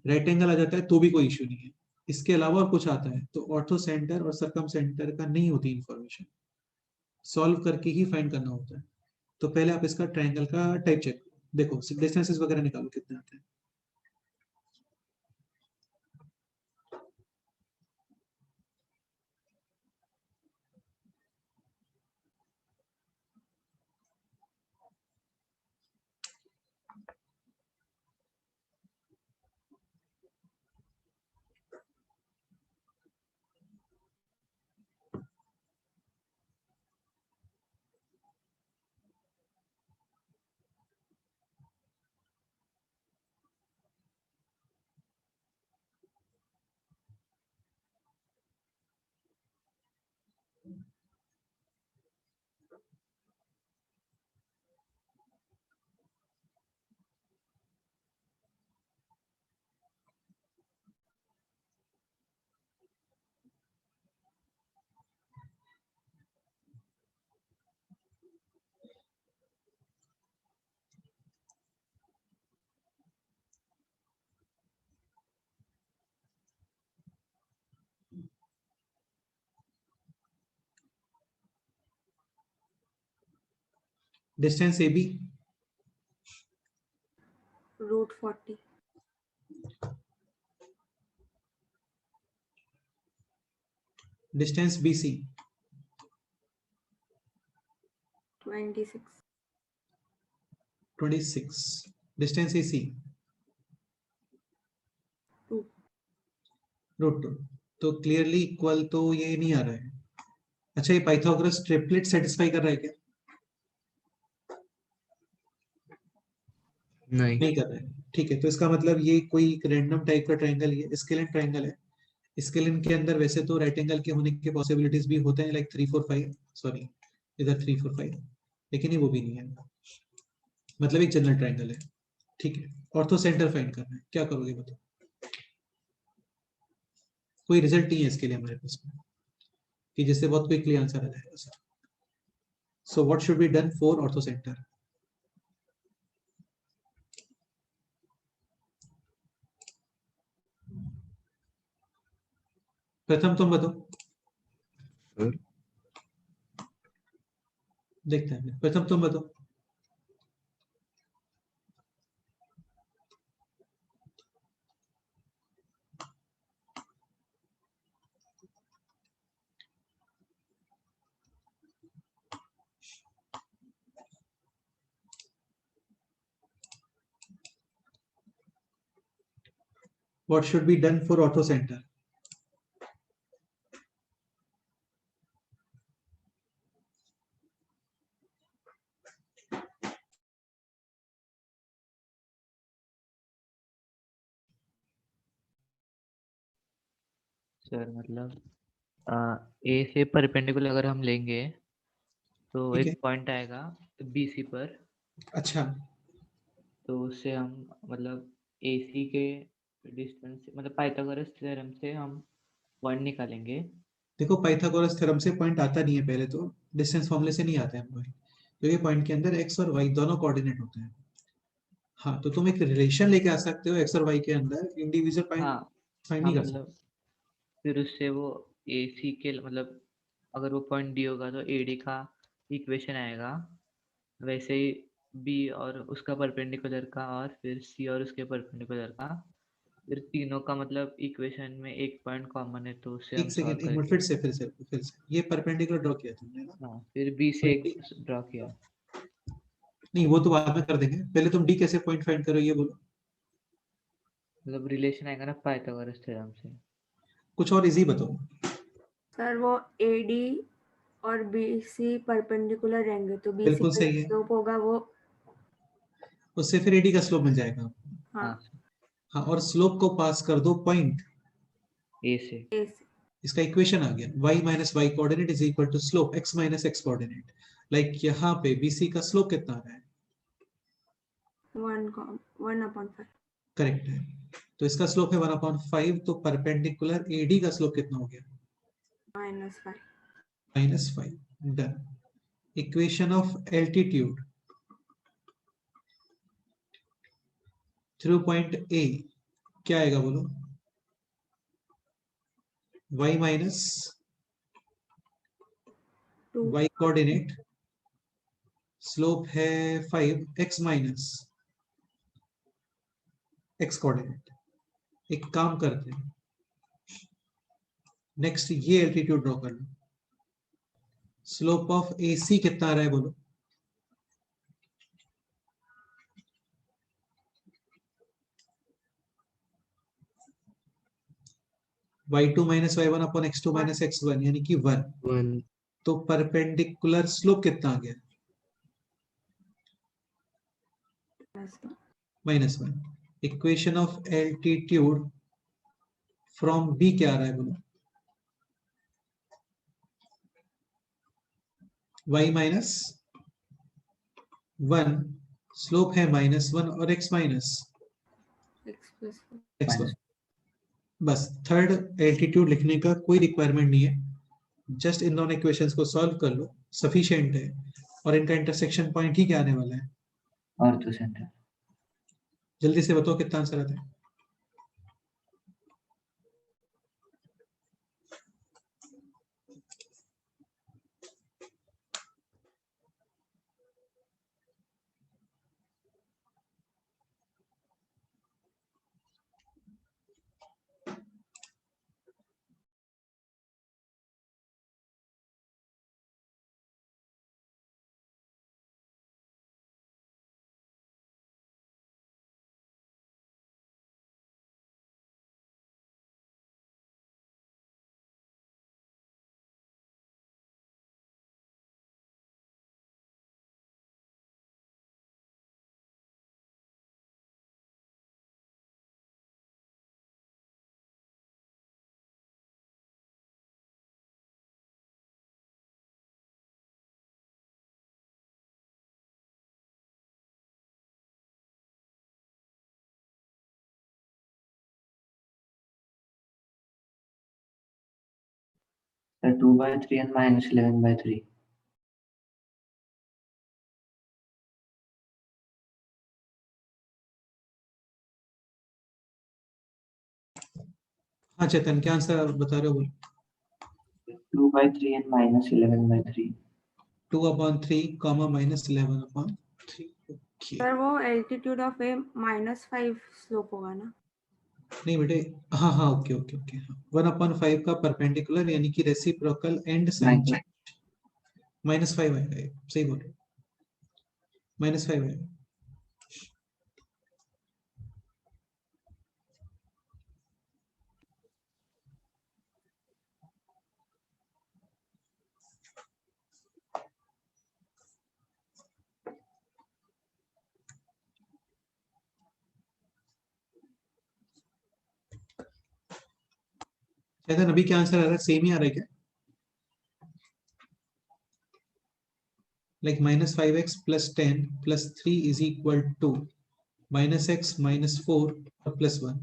राइट एंगल आ जाता है तो भी कोई इशू नहीं है। इसके अलावा और कुछ आता है तो ऑर्थो सेंटर और सर्कम सेंटर का नहीं होती इंफॉर्मेशन, सॉल्व करके ही फाइंड करना होता है। तो पहले आप इसका ट्रायंगल का टाइप चेक देखो, डिस्टेंसेस वगैरह निकालो कितने आते हैं। Distance AB √40। Distance BC 26। 26। Distance AC 2। √2। तो क्लियरली इक्वल तो ये नहीं आ रहा है। अच्छा, ये पाइथागोरस ट्रिपलेट सेटिस्फाई कर रहा है क्या? नहीं कर रहा है। ठीक है, तो इसका मतलब ये कोई रैंडम टाइप का ट्रायंगल, ये स्केलिन ट्रायंगल है। स्केलिन के अंदर वैसे तो राइट एंगल के होने के पॉसिबिलिटीज भी होते हैं, लाइक 3 4 5, सॉरी इधर 3 4 5, लेकिन ये वो भी नहीं है। मतलब एक जनरल ट्रायंगल है। ठीक है, ऑर्थो सेंटर फाइंड करना है, क्या करोगे बताओ? कोई रिजल्ट नहीं है इसके लिए हमारे पास में कि जिससे बहुत क्विकली आंसर आ जाएगा sir. So what should be done for ortho centre? प्रथम तुम बताओ, सर देखते हैं। प्रथम तुम बताओ। What should be done for ortho center? Sir मतलब ए से परपेंडिकुलर अगर हम लेंगे तो ठीक है, एक पॉइंट आएगा BC पर, अच्छा तो उससे हम मतलब AC के डिस्टेंस मतलब पाइथागोरस थ्योरम से हम पॉइंट निकालेंगे। देखो, पाइथागोरस थ्योरम से पॉइंट आता नहीं है, पहले तो डिस्टेंस फॉर्मूले से नहीं आते हैं पॉइंट, क्योंकि पॉइंट के अंदर x और y दोनों कोऑर्डिनेट होते हैं। हाँ, तो तुम एक रिलेशन लेके आ सकते हो x और y के अंदर, इंडिविजुअल पॉइंट हाँ फाइंड हाँ नहीं कर मतलब सकते। फिर उससे वो AC के मतलब अगर वो पॉइंट D होगा तो AD का इक्वेशन आएगा, वैसे ही B और उसका परपेंडिकुलर का और फिर C और उसके परपेंडिकुलर का, फिर तीनों का मतलब इक्वेशन में एक पॉइंट कॉमन है तो उससे हम एक सॉल्व सेकेंड, एक मिनट, करेंगे। फिर से ये परपेंडिकुलर ड्रॉ किया तुमने ना? हाँ, फिर B से एक ड्रॉ किया। नहीं, वो तो बाद में कर देंगे, पहले तुम डी कैसे पॉइंट फाइंड करो ये बोलो। मतलब रिलेशन आएगा ना पाइथागोरस थ्योरम से। कुछ और इजी बताओ। सर वो AD और BC परपेंडिकुलर रहेंगे तो BC बिल्कुल का सही है, स्लोप होगा वो। उससे फिर एडी का स्लोप मिल जाएगा। हाँ, हाँ, और स्लोप को पास कर दो पॉइंट A से। A से। इसका इक्वेशन आ गया, y minus Y coordinate is equal to slope x minus X coordinate. Like यहाँ पे BC का स्लोप कितना आ रहा है? 1/5। करेक्ट है, तो इसका स्लोप है 1/5, तो परपेंडिकुलर AD का स्लोप कितना हो गया? -5। -5। Done. Equation of altitude through point A क्या आएगा बोलो? y minus 2 y coordinate, slope है 5, x माइनस x कोऑर्डिनेट। एक काम करते हैं, नेक्स्ट ये एल्टीट्यूड ड्रॉ कर लो। स्लोप ऑफ AC कितना आ रहा है बोलो? y2 minus y1 upon x2 minus x1 यानी कि 1। 1 तो परपेंडिकुलर स्लोप कितना आ गया? -1। Equation of altitude from B क्या आ रहा है बोलो? y माइनस 1, स्लोप है -1 और x माइनस x+1। x1। बस थर्ड एल्टीट्यूड लिखने का कोई रिक्वायरमेंट नहीं है, जस्ट इन दोनों इक्वेशंस को सॉल्व कर लो, सफिशिएंट है। और इनका इंटरसेक्शन पॉइंट ही क्या आने वाला है? Ortho centre. जल्दी से बताओ कितना आंसर आता है? Sir 2/3 and -11/3। हाँ चेतन, क्या आंसर बता रहे हो बोलो? 2/3 and -11/3। 2/3 कॉमा -11/3। ओके। सर वो एल्टीट्यूड ऑफ ए -5 स्लोप होगा ना? नहीं बेटे, हाँ हाँ, ओके ओके ओके, 1/5 का परपेंडिकुलर यानी कि रेसिप्रोकल एंड साइन चेंज -5 आएगा, ये सही बोल रहे, -5 आएगा। चेतन अभी क्या आंसर आ रहा है? सेम ही आ रहा है क्या? Like -5x + 10 + 3 is equal to -x -4 और +1।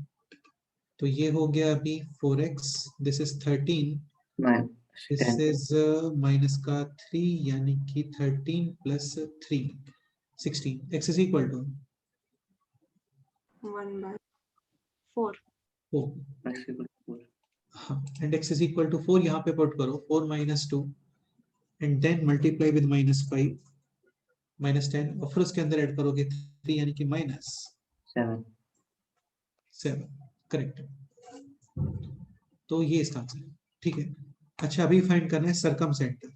तो ये हो गया अभी 4x, this is 13, this is minus का 3 यानी कि 13 + 3 16। x is equal to 1/4। 4। हाँ, and x is equal to 4 यहाँ पे पुट करो, 4 minus 2 and then multiply with -5 -10 और फिर उसके अंदर ऐड करोगे 3 यानी कि -7 करेक्ट। तो ये इसका आंसर है, ठीक है। अच्छा अभी फाइंड करना है सरकम सेंटर।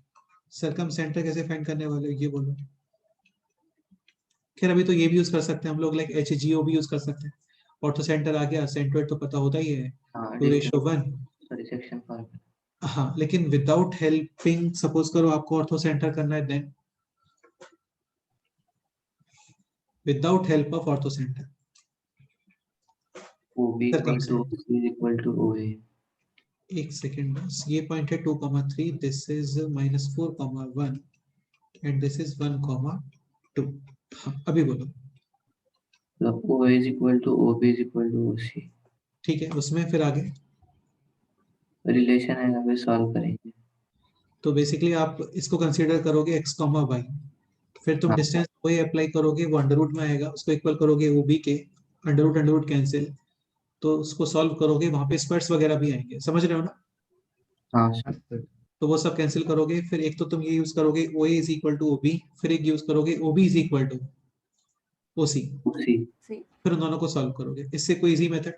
सरकम सेंटर कैसे फाइंड करने वाले हो ये बोलो। खैर अभी तो ये भी यूज कर सकते हैं हम लोग, लाइक HGO भी यूज कर सकते हैं। ऑर्थो सेंटर आ गया, सेंट्रोइड तो पता होता ही है, 2:1। हाँ लेकिन विदाउट हेल्पिंग, सपोज करो आपको ऑर्थो सेंटर करना है, then without help of orthocentre एक सेकेंड बस, ये पॉइंट है 2,3, this is -4,1 and this is 1,2। हाँ अभी बोलो। ठीक है, उसमें फिर आगे रिलेशन है, अभी सॉल्व करेंगे। तो बेसिकली आप इसको कंसीडर करोगे x, y, फिर तुम डिस्टेंस OA अप्लाई करोगे, वो अंडर रूट में आएगा, उसको इक्वल करोगे OB के, अंडर रूट कैंसिल, तो उसको सॉल्व करोगे, वहां पे स्क्वायर्स वगैरह भी आएंगे, समझ रहे हो ना। हाँ तो वो सब कैंसिल करोगे, फिर एक तो तुम ये यूज करोगे OA is equal to OB, फिर एक यूज करोगे OB is equal to OC, फिर उन दोनों को सॉल्व करोगे। इससे कोई इजी मेथड?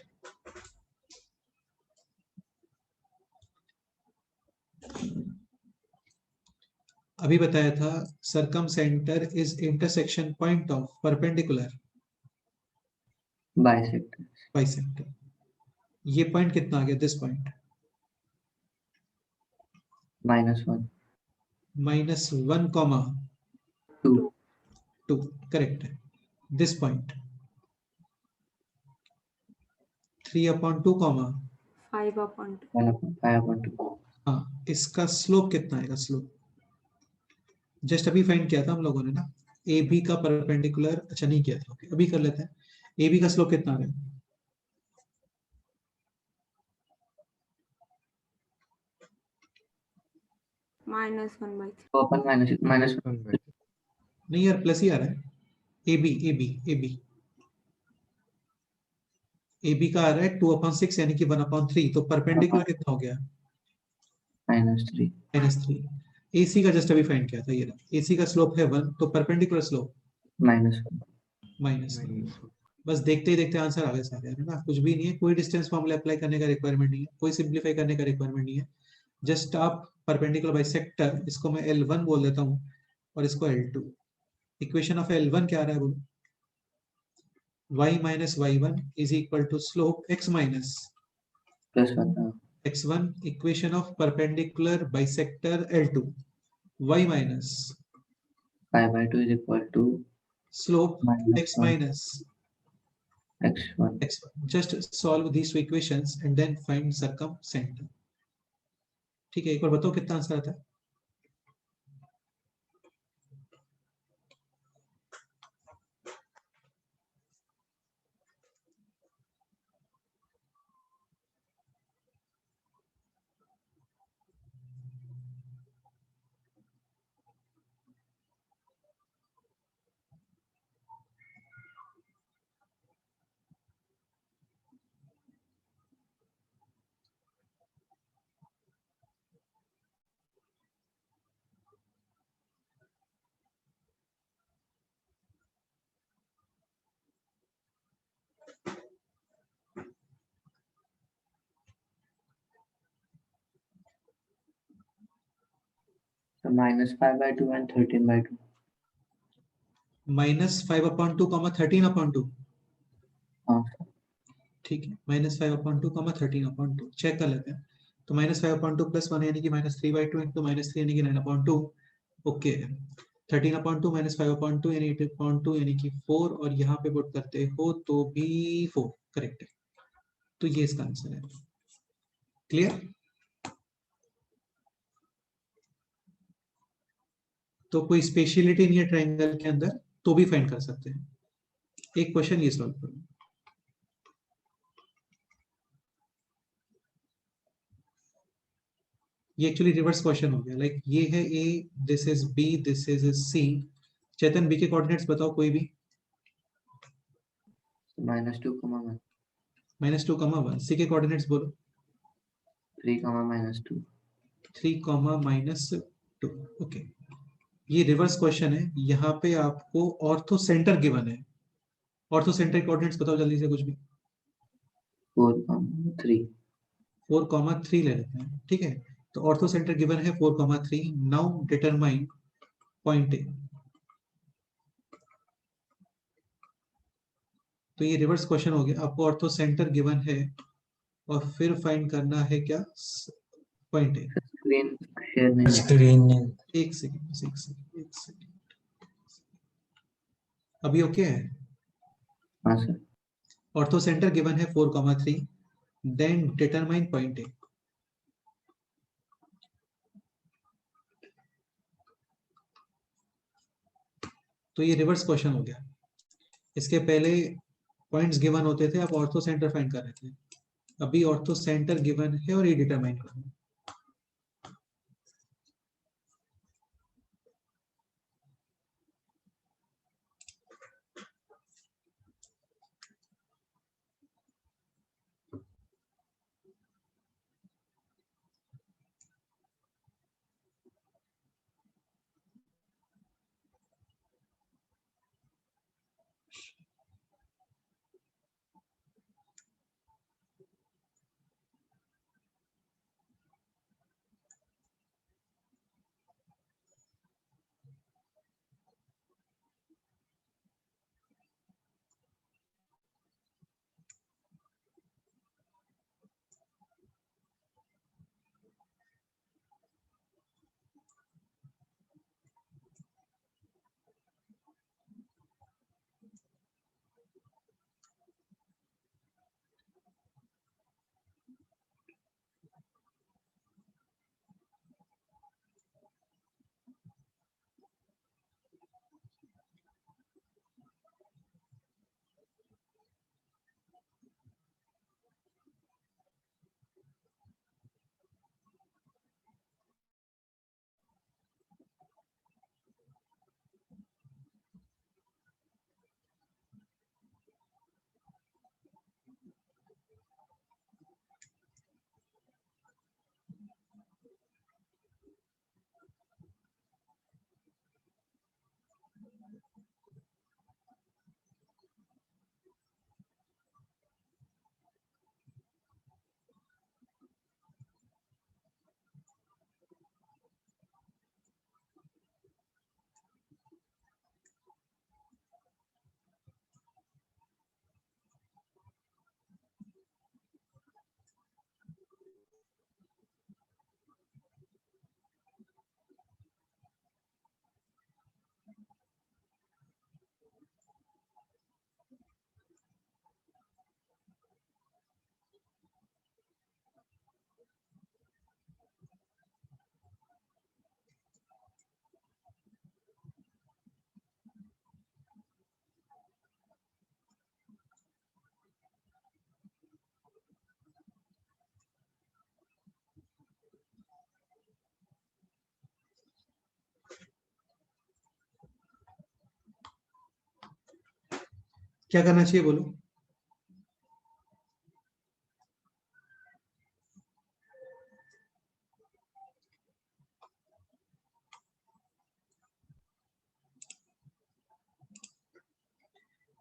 अभी बताया था circumcentre is intersection point of perpendicular bisector. ये पॉइंट कितना आ गया, दिस पॉइंट -1,2 करेक्ट है। This point 3/2 5/2। हाँ, इसका स्लोप कितना आएगा, स्लोप जस्ट अभी फाइंड किया था हम लोगों ने ना, ए बी का परपेंडिकुलर, अच्छा नहीं किया था, ओके अभी कर लेते हैं। ए बी का स्लोप कितना आ रहा है, -1/3। नहीं यार प्लस ही आ रहा है। ए बी का आ रहा है 2/6 यानी कि 1/3, तो परपेंडिकुलर कितना हो गया, -3। AC का जस्ट अभी फाइंड किया था, ये रहा, AC का स्लोप है 1, तो परपेंडिकुलर स्लोप -1। बस देखते ही देखते आंसर आगे से आ गया है ना, कुछ भी नहीं है, कोई डिस्टेंस फॉर्मूला अप्लाई करने का रिक्वायरमेंट नहीं है, कोई सिंप्लीफाई करने का रिक्वायरमेंट नहीं है। जस्ट आप परपेंडिकुलर बाइसेक्टर, इसको मैं L1 बोल देता हूँ और इसको L2। इक्वेशन ऑफ L1 क्या आ रहा है बोलो, y minus y1 is equal to slope x minus x1, equation of perpendicular bisector L2, y minus 5/2 is equal to slope x -1 minus x1. x1. Just solve these two equations and then find circumcenter. ठीक है, एक बार बताओ कितना answer आता है। So -5/2 and 13/2. -5/2, 13/2। हाँ ठीक है, -5/2, 13/2 चेक कर लेते हैं। तो -5/2 + 1 यानी कि -3/2 इंटू -3 यानी कि 9/2। ओके, 13/2 -5/2 यानी 8/2 यानी कि 4, और यहाँ पे पुट करते हो तो भी 4 करेक्ट है। तो ये इसका आंसर है। क्लियर? तो कोई स्पेशलिटी नहीं है ट्राइंगल के अंदर, तो भी फाइंड कर सकते हैं। एक क्वेश्चन ये सॉल्व करो। ये एक्चुअली रिवर्स क्वेश्चन हो गया, लाइक ये है A, this is B, this is C। Chetan B के कोऑर्डिनेट्स बताओ कोई भी। -2, -1 -2, 1। C के कोऑर्डिनेट्स बोलो। 3, -2. 3, -2। ओके, ये रिवर्स क्वेश्चन है। यहाँ पे आपको ऑर्थो सेंटर गिवन है। ऑर्थो सेंटर कोऑर्डिनेट्स बताओ जल्दी से कुछ भी। 4, 3. 4, 3 ले लेते हैं, ठीक है। तो ऑर्थो सेंटर गिवन है 4, 3। Now determine point A. तो ये रिवर्स क्वेश्चन हो गया। आपको ऑर्थो सेंटर गिवन है और फिर फाइंड करना है क्या, पॉइंट ए। स्क्रीन शेयर नहीं है। स्क्रीन एक सेकंड। अभी ओके है। हाँ सर। ऑर्थो सेंटर गिवन है 4, 3। Then determine point A. तो ये रिवर्स क्वेश्चन हो गया। इसके पहले पॉइंट्स गिवन होते थे, आप ऑर्थो सेंटर फाइंड कर रहे थे। अभी ऑर्थो सेंटर गिवन है और ये डिटरमाइन करना है। क्या करना चाहिए बोलो।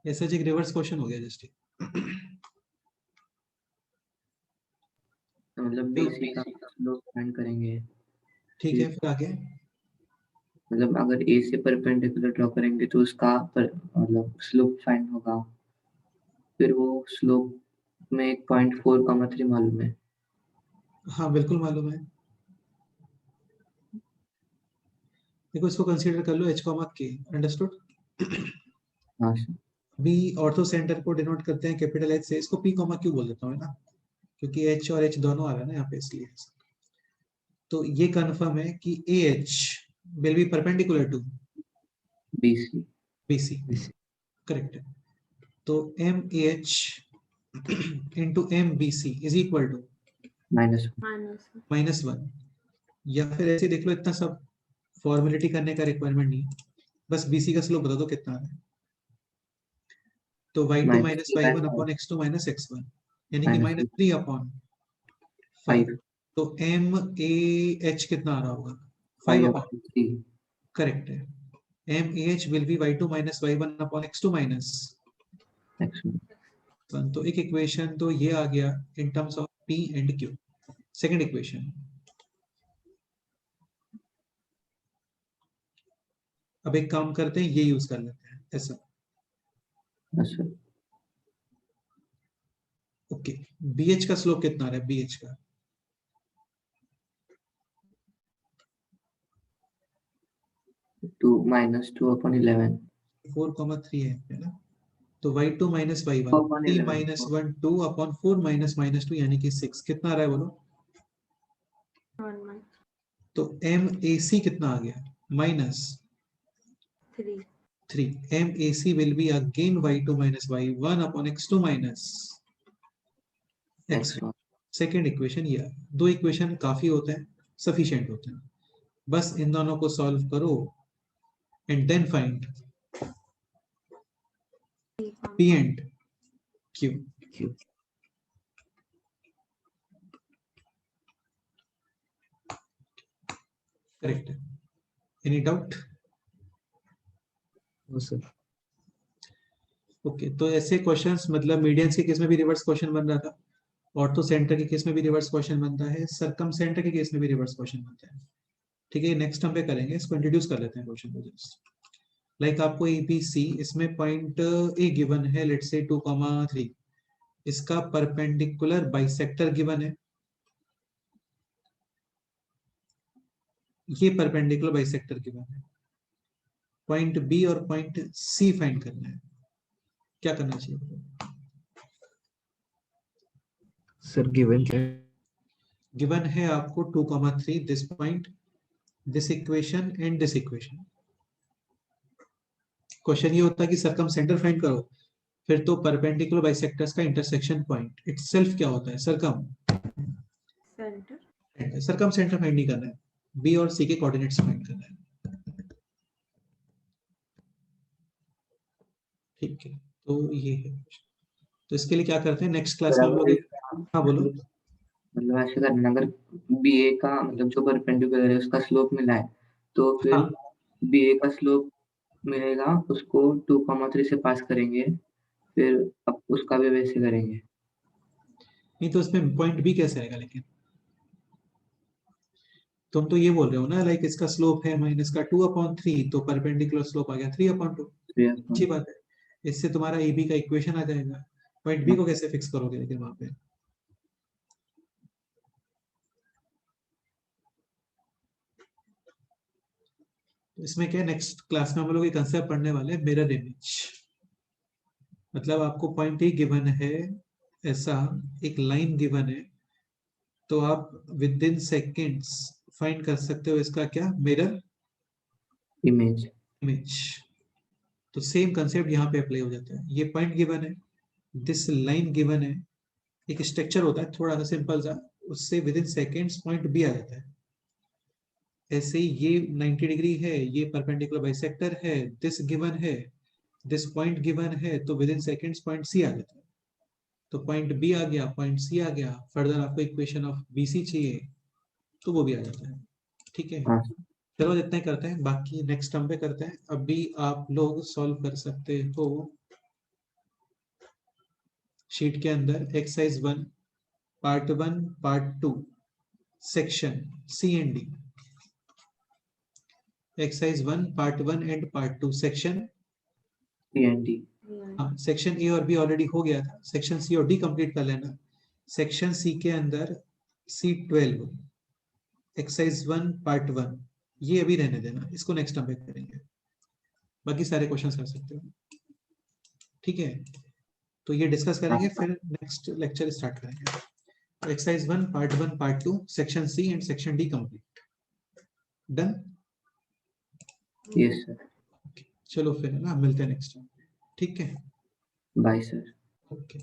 ऐसा एक रिवर्स क्वेश्चन हो गया जस्ट। मतलब बेसिक का स्लोप फाइंड करेंगे। ठीक है, फिर आगे। मतलब अगर ए से परपेंडिकुलर ड्रॉ करेंगे तो उसका मतलब स्लोप फाइंड होगा। फिर वो स्लोप में एक 0.4, 3 मालूम है। हाँ बिल्कुल मालूम है। देखो इसको कंसीडर कर लो h, k। अंडरस्टूड। हाँ सर। अभी ऑर्थो सेंटर को डिनोट करते हैं कैपिटल H से। इसको p, q बोल देता हूँ, है ना, क्योंकि h और h दोनों आ रहा है ना यहाँ पे, इसलिए। तो ये कंफर्म है कि AH will be perpendicular to BC। Correct है। तो MAH into MBC is equal to -1। या फिर ऐसे देख लो, इतना सब फॉर्मेलिटी करने का रिक्वायरमेंट नहीं, बस BC का स्लोप बता दो कितना है। तो y2 - y1 upon x2 - x1 यानी कि -3/5। तो एम ए एच कितना आ रहा होगा? 5 5 upon 3 करेक्ट है. M A H will be y2 minus y1 upon x2 minus x1. 1. तो एक इक्वेशन तो ये आ गया in terms of p and q. Second equation, अब एक काम करते हैं, ये यूज कर लेते हैं ऐसा. अच्छा, ओके, BH का स्लोप कितना आ रहा है? BH का 2 minus 2 upon 11. 4,3 है ना. तो y2 minus y1 upon 3 11. Minus 1 2 upon 4 minus minus 2 यानी कि 6. कितना आ रहा है बोलो? 1 तो MAC कितना आ गया? Minus 3 3. MAC will be again y2 minus y1 upon x2 minus x1. x1. Second equation ये. दो इक्वेशन काफी होते हैं, सफिशिएंट होते हैं. बस इन दोनों को सॉल्व करो and then find P and Q. Q. Correct है. Any doubt? वो सर. ओके, तो ऐसे क्वेश्चंस मतलब मीडियंस के केस में भी रिवर्स क्वेश्चन बन रहा था, ऑर्थो सेंटर के केस में भी रिवर्स क्वेश्चन बनता है, सरकम सेंटर के केस में भी रिवर्स क्वेश्चन बनता है. ठीक है, नेक्स्ट हम पे करेंगे, इसको इंट्रोड्यूस कर लेते हैं क्वेश्चन को. जस्ट लाइक आपको ABC, इसमें पॉइंट A गिवन है, लेट्स से 2,3. इसका परपेंडिकुलर बाइसेक्टर गिवन है. ये परपेंडिकुलर बाइसेक्टर गिवन है. पॉइंट B और पॉइंट C फाइंड करना है. क्या करना चाहिए? सर गिवन क्या है? गिवन है आपको 2,3, this point, this equation and this equation. Question ये होता है कि सरकम सेंटर फाइंड करो, फिर तो परपेंडिकुलर बाइसेक्टर्स का इंटरसेक्शन पॉइंट इटसेल्फ क्या होता है? सरकम सेंटर. सरकम सेंटर फाइंड नहीं करना है, B और C के कोऑर्डिनेट्स फाइंड करना है. ठीक है, तो ये है. तो इसके लिए क्या करते हैं, नेक्स्ट क्लास में हम लोग हाँ बोलो. मतलब ऐसे करना, अगर BA का मतलब जो परपेंडिकुलर है उसका स्लोप मिला है तो फिर हाँ. BA का स्लोप मिलेगा, उसको 2,3 से पास करेंगे, फिर अब उसका भी वैसे करेंगे. नहीं तो इसमें पॉइंट B कैसे आएगा? लेकिन तुम तो ये बोल रहे हो ना, लाइक इसका स्लोप है माइनस का 2/3, तो परपेंडिकुलर स्लोप आ गया 3/2. अच्छी बात है, इससे तुम्हारा AB का इक्वेशन आ जाएगा. पॉइंट B को कैसे फिक्स करोगे लेकिन वहां पे? इसमें क्या, नेक्स्ट क्लास में हम लोग ये कंसेप्ट पढ़ने वाले हैं, मिरर इमेज. मतलब आपको पॉइंट A गिवन है, ऐसा एक लाइन गिवन है, तो आप विद इन सेकेंड्स फाइंड कर सकते हो इसका क्या, मिरर इमेज. इमेज. तो सेम कंसेप्ट यहाँ पे अप्लाई हो जाता है. ये पॉइंट गिवन है, दिस लाइन गिवन है, एक स्ट्रक्चर होता है थोड़ा सा सिंपल सा, उससे with in seconds point B आ जाता है. ऐसे ही ये 90 डिग्री है, ये परपेंडिकुलर बाइसेक्टर है, दिस गिवन है, दिस पॉइंट गिवन है, तो with in seconds point C आ जाता है. तो पॉइंट B आ गया, पॉइंट C आ गया, फर्दर आपको इक्वेशन ऑफ BC चाहिए तो वो भी आ जाता है. ठीक है, हाँ. चलो जितना ही करते हैं, बाकी नेक्स्ट टर्म पे करते हैं. अभी आप लोग सॉल्व कर सकते हो शीट के अंदर exercise 1 part 1 part 2 section C and D. Exercise 1 part 1 and part 2 section C&D. Section A और B ऑलरेडी हो गया था, सेक्शन C और D कंप्लीट कर लेना. सेक्शन C के अंदर C12 एक्सरसाइज 1 पार्ट 1 ये अभी रहने देना, इसको नेक्स्ट टाइम पे करेंगे. बाकी सारे क्वेश्चंस कर सकते हो. ठीक है, तो ये डिस्कस करेंगे, फिर नेक्स्ट लेक्चर स्टार्ट करेंगे. Exercise 1 part 1 part 2 section C and section D complete. Done. Yes sir. चलो फिर ना मिलते हैं नेक्स्ट टाइम. ठीक है, बाय सर. ओके.